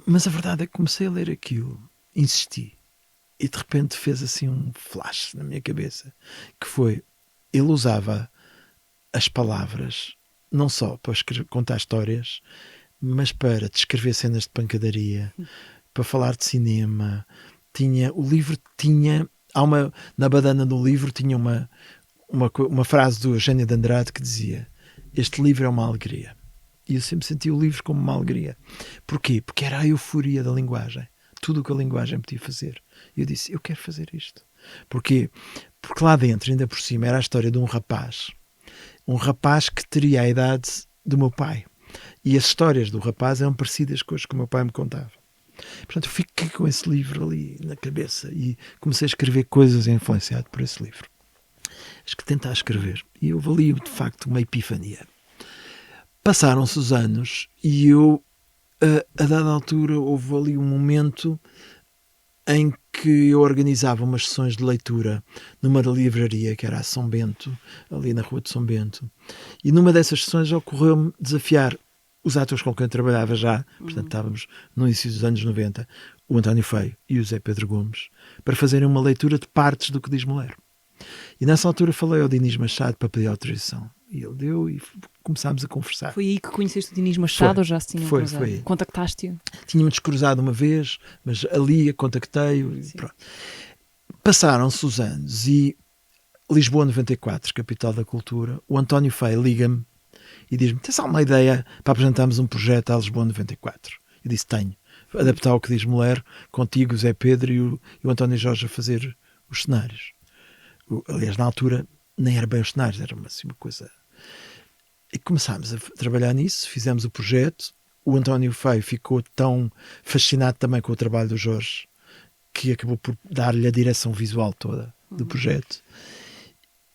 Speaker 3: Mas a verdade é que comecei a ler aquilo, insisti, e de repente fez assim um flash na minha cabeça, que foi, ele usava as palavras não só para contar histórias, mas para descrever cenas de pancadaria, para falar de cinema. Na badana do livro tinha uma frase do Eugênio de Andrade que dizia: este livro é uma alegria. E eu sempre senti o livro como uma alegria. Porquê? Porque era a euforia da linguagem. Tudo o que a linguagem podia fazer. E eu disse: eu quero fazer isto. Porquê? Porque lá dentro, ainda por cima, era a história de um rapaz. Um rapaz que teria a idade do meu pai. E as histórias do rapaz eram parecidas com as que o meu pai me contava. Portanto, eu fiquei com esse livro ali na cabeça e comecei a escrever coisas influenciado por esse livro. Acho que tentar escrever. E houve ali, de facto, uma epifania. Passaram-se os anos e eu, a dada altura, houve ali um momento em que eu organizava umas sessões de leitura numa livraria que era a São Bento, ali na rua de São Bento. E numa dessas sessões ocorreu-me desafiar os atores com quem eu trabalhava já, portanto estávamos no início dos anos 90, o António Feio e o José Pedro Gomes, para fazerem uma leitura de partes do que diz Mulher. E nessa altura falei ao Inês Machado para pedir autorização. E ele deu e começámos a conversar.
Speaker 2: Foi aí que conheceste o Inês Machado ou já se tinham cruzado?
Speaker 3: Foi.
Speaker 2: Contactaste-o?
Speaker 3: Tínhamos descruzado uma vez, mas ali contactei-o. Passaram-se os anos e Lisboa 94, capital da cultura, o António Feio liga-me e diz-me: tens alguma ideia para apresentarmos um projeto à Lisboa 94? Eu disse: tenho. Adaptar o que diz Mulher, contigo, o Zé Pedro e o António Jorge a fazer os cenários. Aliás, na altura nem era bem os cenários, era assim uma coisa. E começámos a trabalhar nisso, fizemos o projeto. O António Feio ficou tão fascinado também com o trabalho do Jorge que acabou por dar-lhe a direção visual toda do projeto.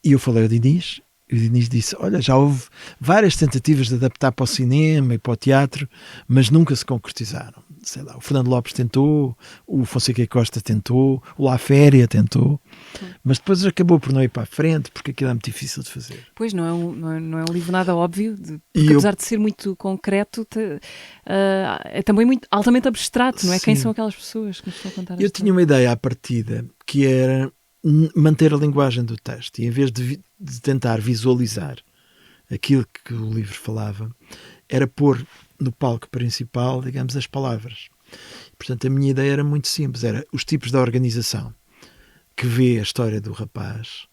Speaker 3: E eu falei ao Diniz, e o Diniz disse: olha, já houve várias tentativas de adaptar para o cinema e para o teatro, mas nunca se concretizaram. Sei lá, o Fernando Lopes tentou, o Fonseca e Costa tentou, o La Féria tentou, mas depois acabou por não ir para a frente, porque aquilo é muito difícil de fazer.
Speaker 2: Pois, não é um livro nada óbvio, porque apesar de ser muito concreto, é também muito altamente abstrato, não é? Sim. Quem são aquelas pessoas que nos estão a contar?
Speaker 3: Eu tinha uma ideia à partida, que era manter a linguagem do texto, e em vez de tentar visualizar aquilo que o livro falava, era pôr no palco principal, digamos, as palavras. Portanto, a minha ideia era muito simples, era os tipos de organização que vê a história do rapaz,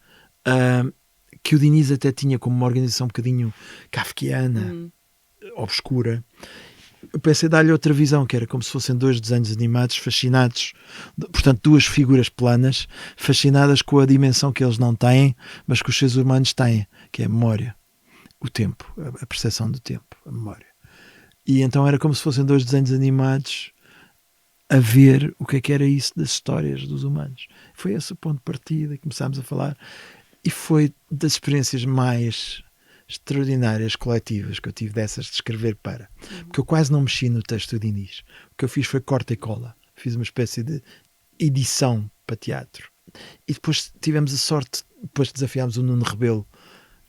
Speaker 3: que o Diniz até tinha como uma organização um bocadinho kafkiana, obscura. Eu pensei dar-lhe outra visão, que era como se fossem 2 desenhos animados fascinados, portanto 2 figuras planas fascinadas com a dimensão que eles não têm, mas que os seres humanos têm, que é a memória, o tempo, a percepção do tempo, a memória. E então era como se fossem 2 desenhos animados a ver o que era isso das histórias dos humanos. Foi esse o ponto de partida, começámos a falar, e foi das experiências mais extraordinárias, coletivas, que eu tive dessas de escrever para. Porque eu quase não mexi no texto do Diniz. O que eu fiz foi corta e cola. Fiz uma espécie de edição para teatro. E depois tivemos a sorte, depois desafiámos o Nuno Rebelo,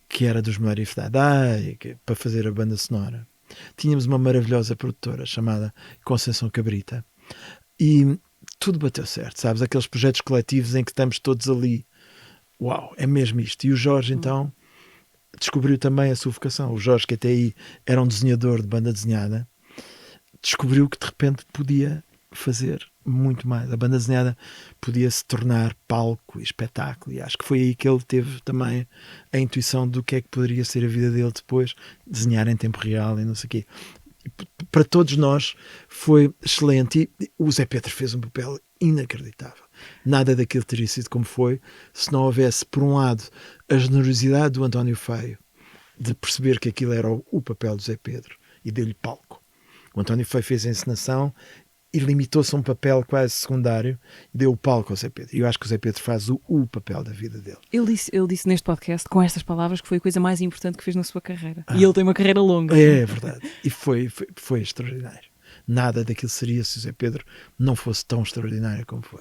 Speaker 3: que era dos Mulheres da Dai, para fazer a banda sonora. Tínhamos uma maravilhosa produtora chamada Conceição Cabrita. E tudo bateu certo, sabes? Aqueles projetos coletivos em que estamos todos ali. Uau, é mesmo isto. E o Jorge, então, descobriu também a sua vocação. O Jorge, que até aí era um desenhador de banda desenhada, descobriu que de repente podia fazer muito mais. A banda desenhada podia se tornar palco e espetáculo, e acho que foi aí que ele teve também a intuição do que é que poderia ser a vida dele depois, desenhar em tempo real e não sei o quê. E para todos nós foi excelente, e o Zé Pedro fez um papel inacreditável. Nada daquilo teria sido como foi se não houvesse, por um lado, a generosidade do António Feio de perceber que aquilo era o papel do Zé Pedro e deu-lhe palco. O António Feio fez a encenação e limitou-se a um papel quase secundário e deu o palco ao Zé Pedro. E eu acho que o Zé Pedro faz o papel da vida dele.
Speaker 2: Ele disse neste podcast, com estas palavras, que foi a coisa mais importante que fez na sua carreira. E ele tem uma carreira longa.
Speaker 3: É verdade. E foi extraordinário. Nada daquilo seria se o Zé Pedro não fosse tão extraordinário como foi.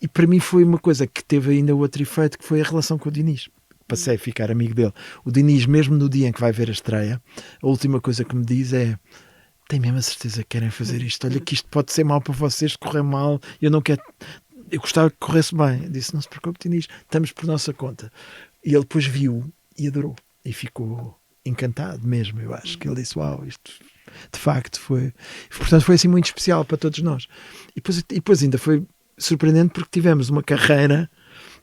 Speaker 3: E para mim foi uma coisa que teve ainda outro efeito, que foi a relação com o Diniz. Passei a ficar amigo dele. O Diniz, mesmo no dia em que vai ver a estreia, a última coisa que me diz é: tem mesmo a certeza que querem fazer isto? Olha que isto pode ser mau para vocês, correr mal, eu não quero... Eu gostava que corresse bem. Eu disse: não se preocupe, Diniz, estamos por nossa conta. E ele depois viu e adorou. E ficou encantado mesmo, eu acho. Que ele disse: uau, isto de facto foi... Portanto, foi assim muito especial para todos nós. E depois ainda foi surpreendente porque tivemos uma carreira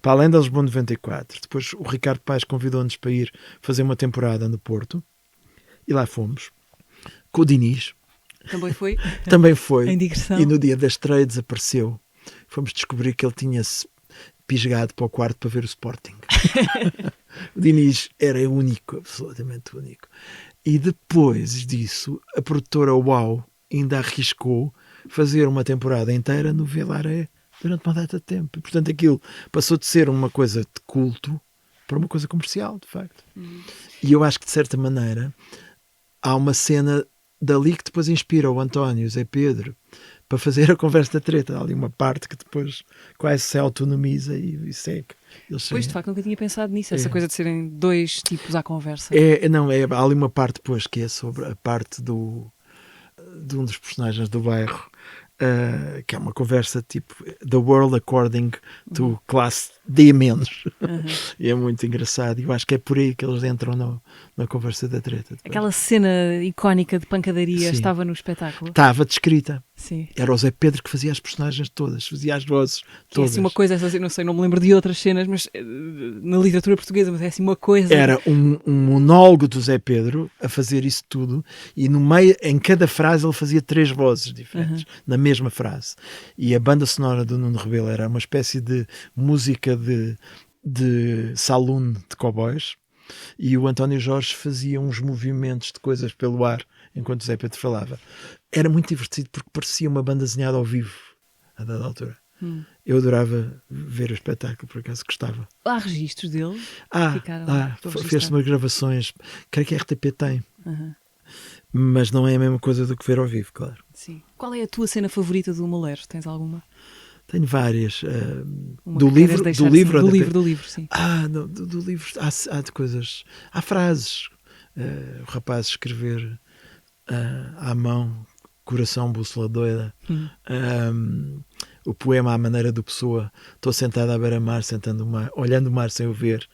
Speaker 3: para além da Lisboa 94. Depois o Ricardo Paes convidou-nos para ir fazer uma temporada no Porto. E lá fomos. Com o Diniz.
Speaker 2: Também foi?
Speaker 3: Também foi.
Speaker 2: Em digressão.
Speaker 3: E no dia da estreia desapareceu. Fomos descobrir que ele tinha-se pisgado para o quarto para ver o Sporting. O Diniz era único, absolutamente único. E depois disso, a produtora UAU ainda arriscou fazer uma temporada inteira no Vilaré durante uma data de tempo. E, portanto, aquilo passou de ser uma coisa de culto para uma coisa comercial, de facto. E eu acho que, de certa maneira, há uma cena dali que depois inspira o António e o Zé Pedro para fazer a conversa da treta. Há ali uma parte que depois quase se autonomiza e segue.
Speaker 2: Pois, de facto, nunca tinha pensado nisso. Essa coisa de serem 2 tipos à conversa.
Speaker 3: Há ali uma parte depois que é sobre a parte de um dos personagens do bairro, que é uma conversa tipo The World According to Class D-. E é muito engraçado. E eu acho que é por aí que eles entram na conversa da treta. Depois.
Speaker 2: Aquela cena icónica de pancadaria estava no espetáculo.
Speaker 3: Estava descrita.
Speaker 2: Sim.
Speaker 3: Era o Zé Pedro que fazia as personagens todas, fazia as vozes todas.
Speaker 2: É assim uma coisa, não sei, não me lembro de outras cenas, mas na literatura portuguesa, mas é assim uma coisa.
Speaker 3: Era um monólogo do Zé Pedro a fazer isso tudo, e no meio, em cada frase, ele fazia 3 vozes diferentes, na mesma frase. E a banda sonora do Nuno Rebelo era uma espécie de música de saloon de cowboys, e o António Jorge fazia uns movimentos de coisas pelo ar enquanto o Zé Pedro falava. Era muito divertido porque parecia uma banda desenhada ao vivo a dada altura. Eu adorava ver o espetáculo, por acaso gostava.
Speaker 2: Há registros dele?
Speaker 3: Fez-se umas gravações, creio que a RTP tem, mas não é a mesma coisa do que ver ao vivo, claro.
Speaker 2: Sim. Qual é a tua cena favorita do Moleiro? Tens alguma?
Speaker 3: Tenho várias.
Speaker 2: Do livro, sim. Do livro, sim.
Speaker 3: Do livro há de coisas. Há frases. O rapaz escrever à mão, coração, bússola doida. O poema à maneira do Pessoa. Estou sentado à beira-mar, olhando o mar sem o ver.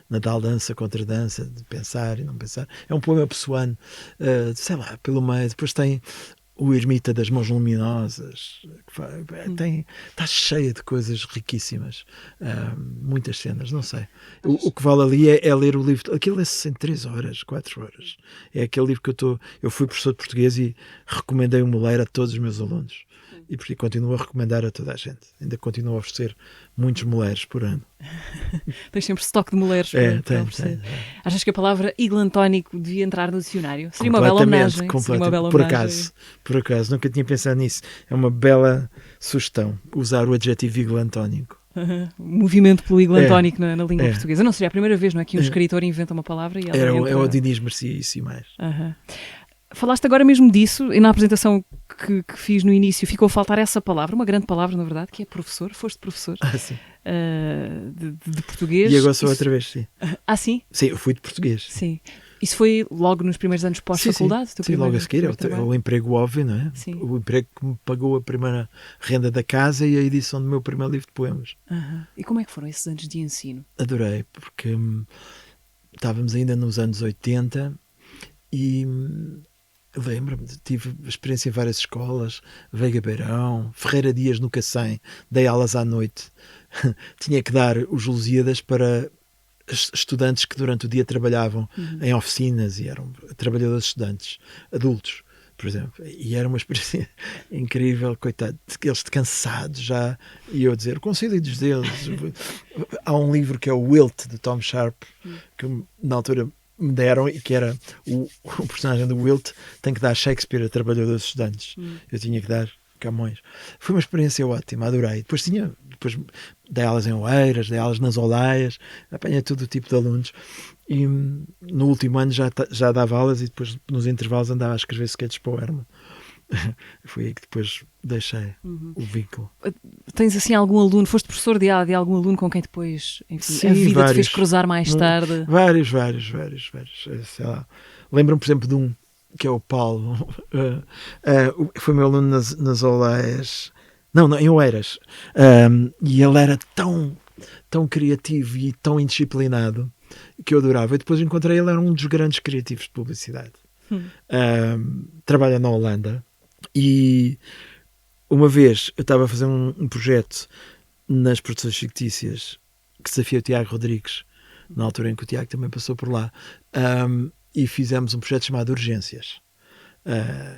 Speaker 3: Na tal dança contra dança, de pensar e não pensar. É um poema pessoano, sei lá, pelo meio. Depois tem o Ermita das Mãos Luminosas, está cheia de coisas riquíssimas, muitas cenas, não sei. O que vale ali é ler o livro. Aquilo lê-se em 3 horas, 4 horas. É aquele livro que eu fui professor de português e recomendei o Moleiro a todos os meus alunos. E porque continuo a recomendar a toda a gente. Ainda continuo a oferecer muitos moleiros por ano.
Speaker 2: Tens sempre estoque de moleiros para oferecer. Achas que a palavra eglantónico devia entrar no dicionário? Seria uma bela homenagem.
Speaker 3: Por acaso, nunca tinha pensado nisso. É uma bela sugestão, usar o adjetivo eglantónico.
Speaker 2: Movimento pelo eglantónico na língua portuguesa. Não seria a primeira vez, não é? Que um escritor inventa uma palavra e ela entra...
Speaker 3: o Diniz merecia isso e mais.
Speaker 2: Falaste agora mesmo disso, e na apresentação que fiz no início ficou a faltar essa palavra, uma grande palavra, na verdade, que é professor. Foste professor
Speaker 3: sim.
Speaker 2: De português.
Speaker 3: E agora sou outra vez, sim.
Speaker 2: Sim?
Speaker 3: Sim, eu fui de português.
Speaker 2: Sim. Isso foi logo nos primeiros anos pós-faculdade?
Speaker 3: Sim, logo a seguir. O emprego óbvio, não é?
Speaker 2: Sim.
Speaker 3: O emprego que me pagou a primeira renda da casa e a edição do meu primeiro livro de poemas.
Speaker 2: E como é que foram esses anos de ensino?
Speaker 3: Adorei, porque estávamos ainda nos anos 80 e... lembro-me, tive experiência em várias escolas, Veiga Beirão, Ferreira Dias no Cacém, dei aulas à noite. Tinha que dar os Lusíadas para estudantes que durante o dia trabalhavam em oficinas e eram trabalhadores estudantes, adultos, por exemplo. E era uma experiência incrível, coitado, eles cansados já, e eu a dizer, o Conselho dos Deuses. Há um livro que é o Wilt, de Tom Sharp, que na altura me deram, e que era o personagem do Wilt tem que dar Shakespeare a trabalhadores estudantes. Eu tinha que dar Camões. Foi uma experiência ótima, adorei. Depois dei aulas em Oeiras, dei aulas nas Olaias, apanhei todo o tipo de alunos e no último ano já dava aulas e depois nos intervalos andava a escrever sketches para o Herman. Foi aí que depois deixei o vínculo.
Speaker 2: Tens assim algum aluno, foste professor de algum aluno com quem depois, enfim, sim, a vida te fez cruzar mais tarde?
Speaker 3: Vários. Sei lá. Lembro-me, por exemplo, de um que é o Paulo, foi meu aluno nas Olaias, em Oeiras, e ele era tão criativo e tão indisciplinado que eu adorava. E depois encontrei ele, era um dos grandes criativos de publicidade. Trabalha na Holanda. E uma vez eu estava a fazer um projeto nas produções fictícias que desafia o Tiago Rodrigues, na altura em que o Tiago também passou por lá, e fizemos um projeto chamado Urgências,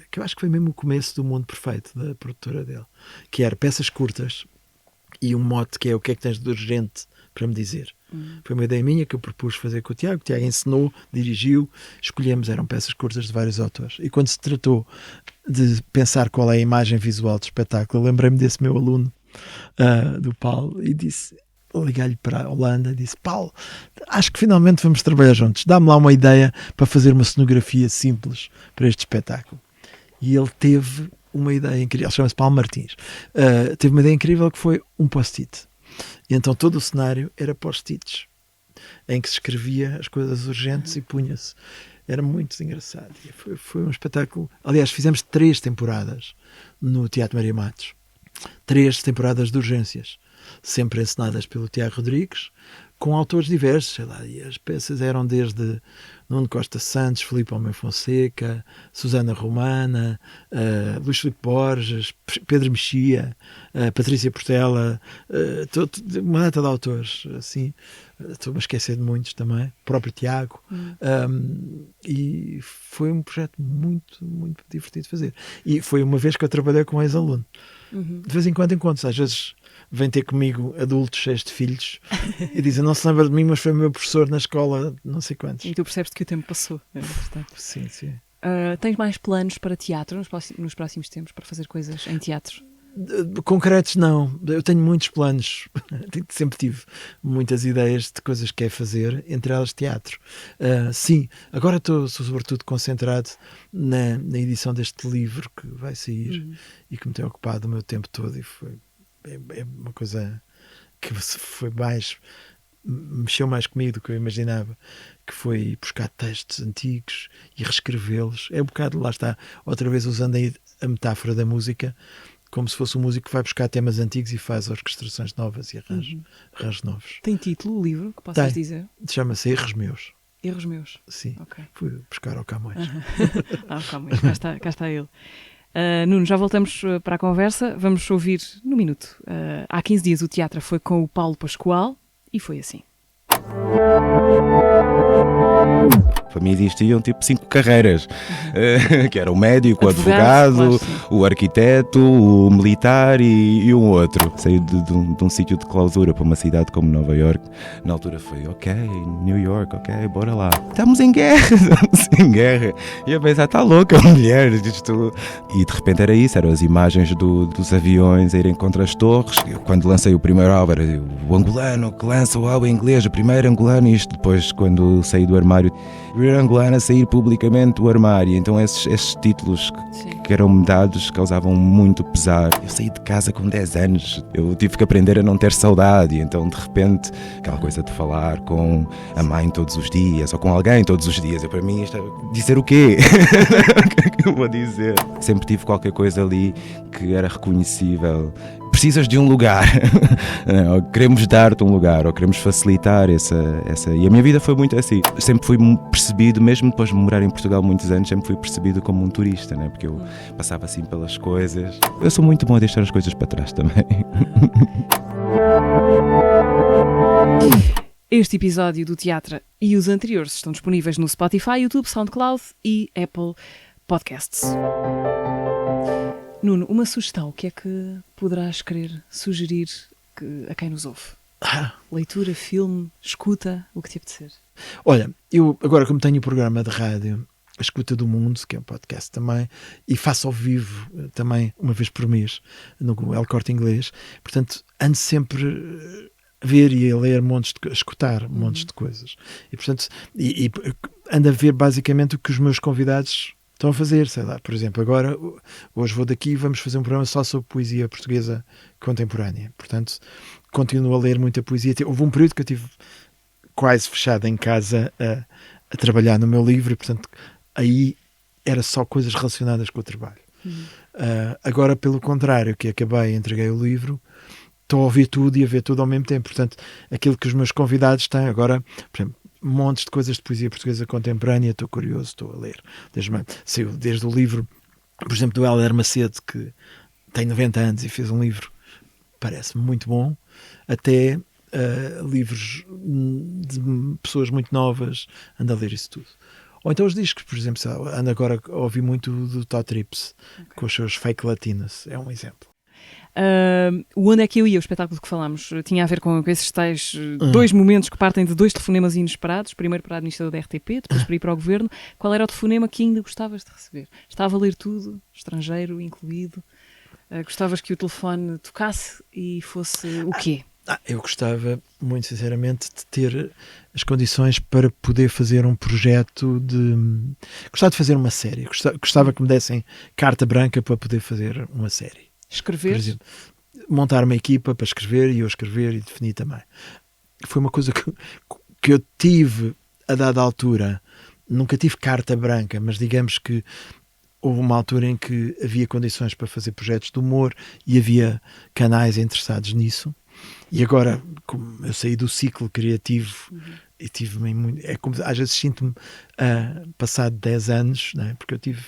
Speaker 3: que eu acho que foi mesmo o começo do Mundo Perfeito, da produtora dele, que era peças curtas e um mote que é: o que é que tens de urgente para me dizer? Foi uma ideia minha que eu propus fazer com o Tiago ensinou, dirigiu, escolhemos, eram peças curtas de vários autores. E quando se tratou de pensar qual é a imagem visual do espetáculo, eu lembrei-me desse meu aluno, do Paulo, e liguei-lhe para a Holanda e disse: Paulo, acho que finalmente vamos trabalhar juntos, dá-me lá uma ideia para fazer uma cenografia simples para este espetáculo. E ele teve uma ideia incrível, ele chama-se Paulo Martins, teve uma ideia incrível que foi um post-it. E então todo o cenário era post-its em que se escrevia as coisas urgentes e punha-se. Era muito engraçado. E foi um espetáculo. Aliás, fizemos 3 temporadas no Teatro Maria Matos. 3 temporadas de urgências, sempre encenadas pelo Tiago Rodrigues, com autores diversos, sei lá, e as peças eram desde Nuno Costa Santos, Filipe Almeida Fonseca, Susana Romana, Luís Filipe Borges, Pedro Mexia, Patrícia Portela, uma data de autores, assim, estou-me a esquecer de muitos também, o próprio Tiago, e foi um projeto muito, muito divertido de fazer. E foi uma vez que eu trabalhei com um ex-aluno. De vez em quando encontro, às vezes vem ter comigo adultos cheios de filhos e dizem: não se lembra de mim, mas foi meu professor na escola, não sei quantos.
Speaker 2: E tu percebes que o tempo passou.
Speaker 3: Sim.
Speaker 2: Tens mais planos para teatro nos próximos tempos, para fazer coisas em teatro?
Speaker 3: Concretos não, eu tenho muitos planos, sempre tive muitas ideias de coisas que quero fazer, entre elas teatro. Sim, agora estou sobretudo concentrado na edição deste livro que vai sair e que me tem ocupado o meu tempo todo, e é uma coisa que mexeu mais comigo do que eu imaginava, que foi buscar textos antigos e reescrevê-los. É um bocado, lá está, outra vez usando a metáfora da música, como se fosse um músico que vai buscar temas antigos e faz orquestrações novas e arranjos novos.
Speaker 2: Tem título o livro que possas dizer?
Speaker 3: Chama-se Erros Meus.
Speaker 2: Erros Meus?
Speaker 3: Sim,
Speaker 2: okay.
Speaker 3: Fui buscar ao Camões.
Speaker 2: O Camões, cá está ele. Nuno, já voltamos para a conversa. Vamos ouvir no minuto. Há 15 dias o teatro foi com o Paulo Pascoal e foi assim.
Speaker 5: Para mim existiam tipo 5 carreiras, que era o médico, o
Speaker 2: Advogado,
Speaker 5: advogado,
Speaker 2: claro,
Speaker 5: o arquiteto, o militar e um outro. Saí de um sítio de clausura para uma cidade como Nova York. Na altura foi, ok, New York, ok, bora lá. Estamos em guerra. E eu pensei, está louca a mulher. Isto... E de repente era isso, eram as imagens dos aviões a irem contra as torres. Eu, quando lancei o primeiro álbum, era o angolano que lança o álbum em inglês, o primeiro angolano, isto depois quando saí do armário, angolana a sair publicamente do armário. Então esses títulos que eram-me dados causavam muito pesar. Eu saí de casa com 10 anos, eu tive que aprender a não ter saudade, então de repente aquela coisa de falar com a mãe todos os dias ou com alguém todos os dias, para mim isto é dizer o quê? O que eu vou dizer? Sempre tive qualquer coisa ali que era reconhecível. Precisas de um lugar, ou queremos dar-te um lugar, ou queremos facilitar essa... E a minha vida foi muito assim. Sempre fui percebido, mesmo depois de morar em Portugal muitos anos, sempre fui percebido como um turista, né? Porque eu passava assim pelas coisas. Eu sou muito bom a deixar as coisas para trás também.
Speaker 2: Este episódio do Teatro e os anteriores estão disponíveis no Spotify, YouTube, SoundCloud e Apple Podcasts. Nuno, uma sugestão, o que é que poderás querer sugerir a quem nos ouve? Leitura, filme, escuta, o que te apetecer?
Speaker 3: Olha, eu agora como tenho o programa de rádio A Escuta do Mundo, que é um podcast também, e faço ao vivo também uma vez por mês no El Corte Inglês, portanto ando sempre a ver e a ler a escutar montes de coisas. E portanto e ando a ver basicamente o que os meus convidados estão a fazer, sei lá, por exemplo, agora, hoje vou daqui e vamos fazer um programa só sobre poesia portuguesa contemporânea. Portanto, continuo a ler muita poesia. Houve um período que eu tive quase fechado em casa a trabalhar no meu livro e, portanto, aí era só coisas relacionadas com o trabalho. Agora, pelo contrário, que acabei, entreguei o livro, estou a ouvir tudo e a ver tudo ao mesmo tempo. Portanto, aquilo que os meus convidados têm agora, por exemplo, montes de coisas de poesia portuguesa contemporânea, estou curioso, estou a ler. Desde o livro, por exemplo, do Hélder Macedo, que tem 90 anos e fez um livro, parece-me muito bom, até livros de pessoas muito novas, ando a ler isso tudo. Ou então os discos, por exemplo, ando agora a ouvir muito do Todd Trips, com os seus fake latinos, é um exemplo.
Speaker 2: O Onde é que eu ia, o espetáculo de que falámos, tinha a ver com esses tais 2 momentos que partem de 2 telefonemas inesperados, primeiro para a administradora da RTP, depois para ir para o Governo. Qual era o telefonema que ainda gostavas de receber? Estava a ler tudo, estrangeiro incluído? Gostavas que o telefone tocasse e fosse o quê?
Speaker 3: Eu gostava, muito sinceramente, de ter as condições para poder fazer um projeto Gostava de fazer uma série. Gostava que me dessem carta branca para poder fazer uma série.
Speaker 2: Escrever?
Speaker 3: Por exemplo, montar uma equipa para escrever e eu escrever e definir também. Foi uma coisa que eu tive a dada altura. Nunca tive carta branca, mas digamos que houve uma altura em que havia condições para fazer projetos de humor e havia canais interessados nisso. E agora, como eu saí do ciclo criativo e tive-me muito... É como às vezes sinto-me passado 10 anos, não é? Porque eu tive,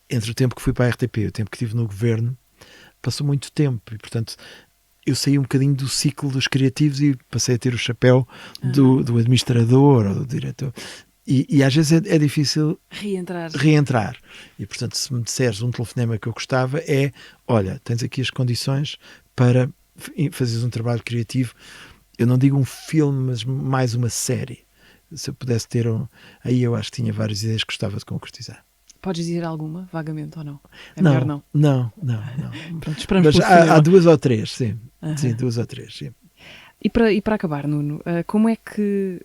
Speaker 3: entre o tempo que fui para a RTP e o tempo que tive no Governo, passou muito tempo e, portanto, eu saí um bocadinho do ciclo dos criativos e passei a ter o chapéu do administrador ou do diretor. E às vezes é difícil reentrar. E, portanto, se me disseres um telefonema que eu gostava olha, tens aqui as condições para fazeres um trabalho criativo. Eu não digo um filme, mas mais uma série. Se eu pudesse ter aí eu acho que tinha várias ideias que gostava de concretizar.
Speaker 2: Podes dizer alguma, vagamente, ou não? Melhor não.
Speaker 3: Não.
Speaker 2: Pronto, esperamos.
Speaker 3: Mas há 2 ou 3, sim. Sim, 2 ou 3, sim.
Speaker 2: E para acabar, Nuno, como é que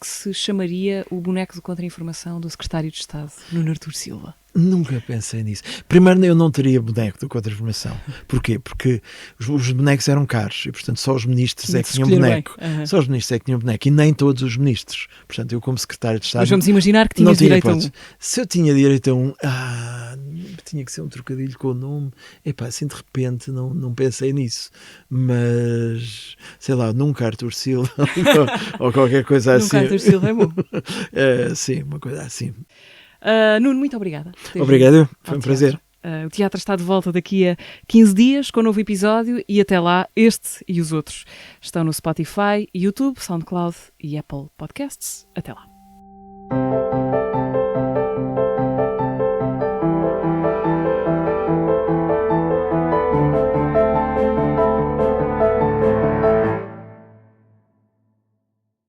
Speaker 2: se chamaria o boneco de contra-informação do secretário de Estado, Nuno Artur Silva?
Speaker 3: Nunca pensei nisso. Primeiro, eu não teria boneco de contra-informação. Porquê? Porque os bonecos eram caros e, portanto, só os ministros é que tinham boneco. Só os ministros é que tinham boneco e nem todos os ministros. Portanto, eu, como secretário de Estado.
Speaker 2: Mas vamos imaginar que tinhas direito a um.
Speaker 3: Se eu tinha direito a um, tinha que ser um trocadilho com o nome. Assim de repente não pensei nisso. Mas, sei lá, nunca Artur Silva ou qualquer coisa assim.
Speaker 2: Nunca Artur Silva é bom.
Speaker 3: Sim, uma coisa assim.
Speaker 2: Nuno, muito obrigada.
Speaker 3: Obrigado, foi um prazer.
Speaker 2: O Teatro está de volta daqui a 15 dias com um novo episódio e até lá, este e os outros estão no Spotify, YouTube, SoundCloud e Apple Podcasts. Até lá.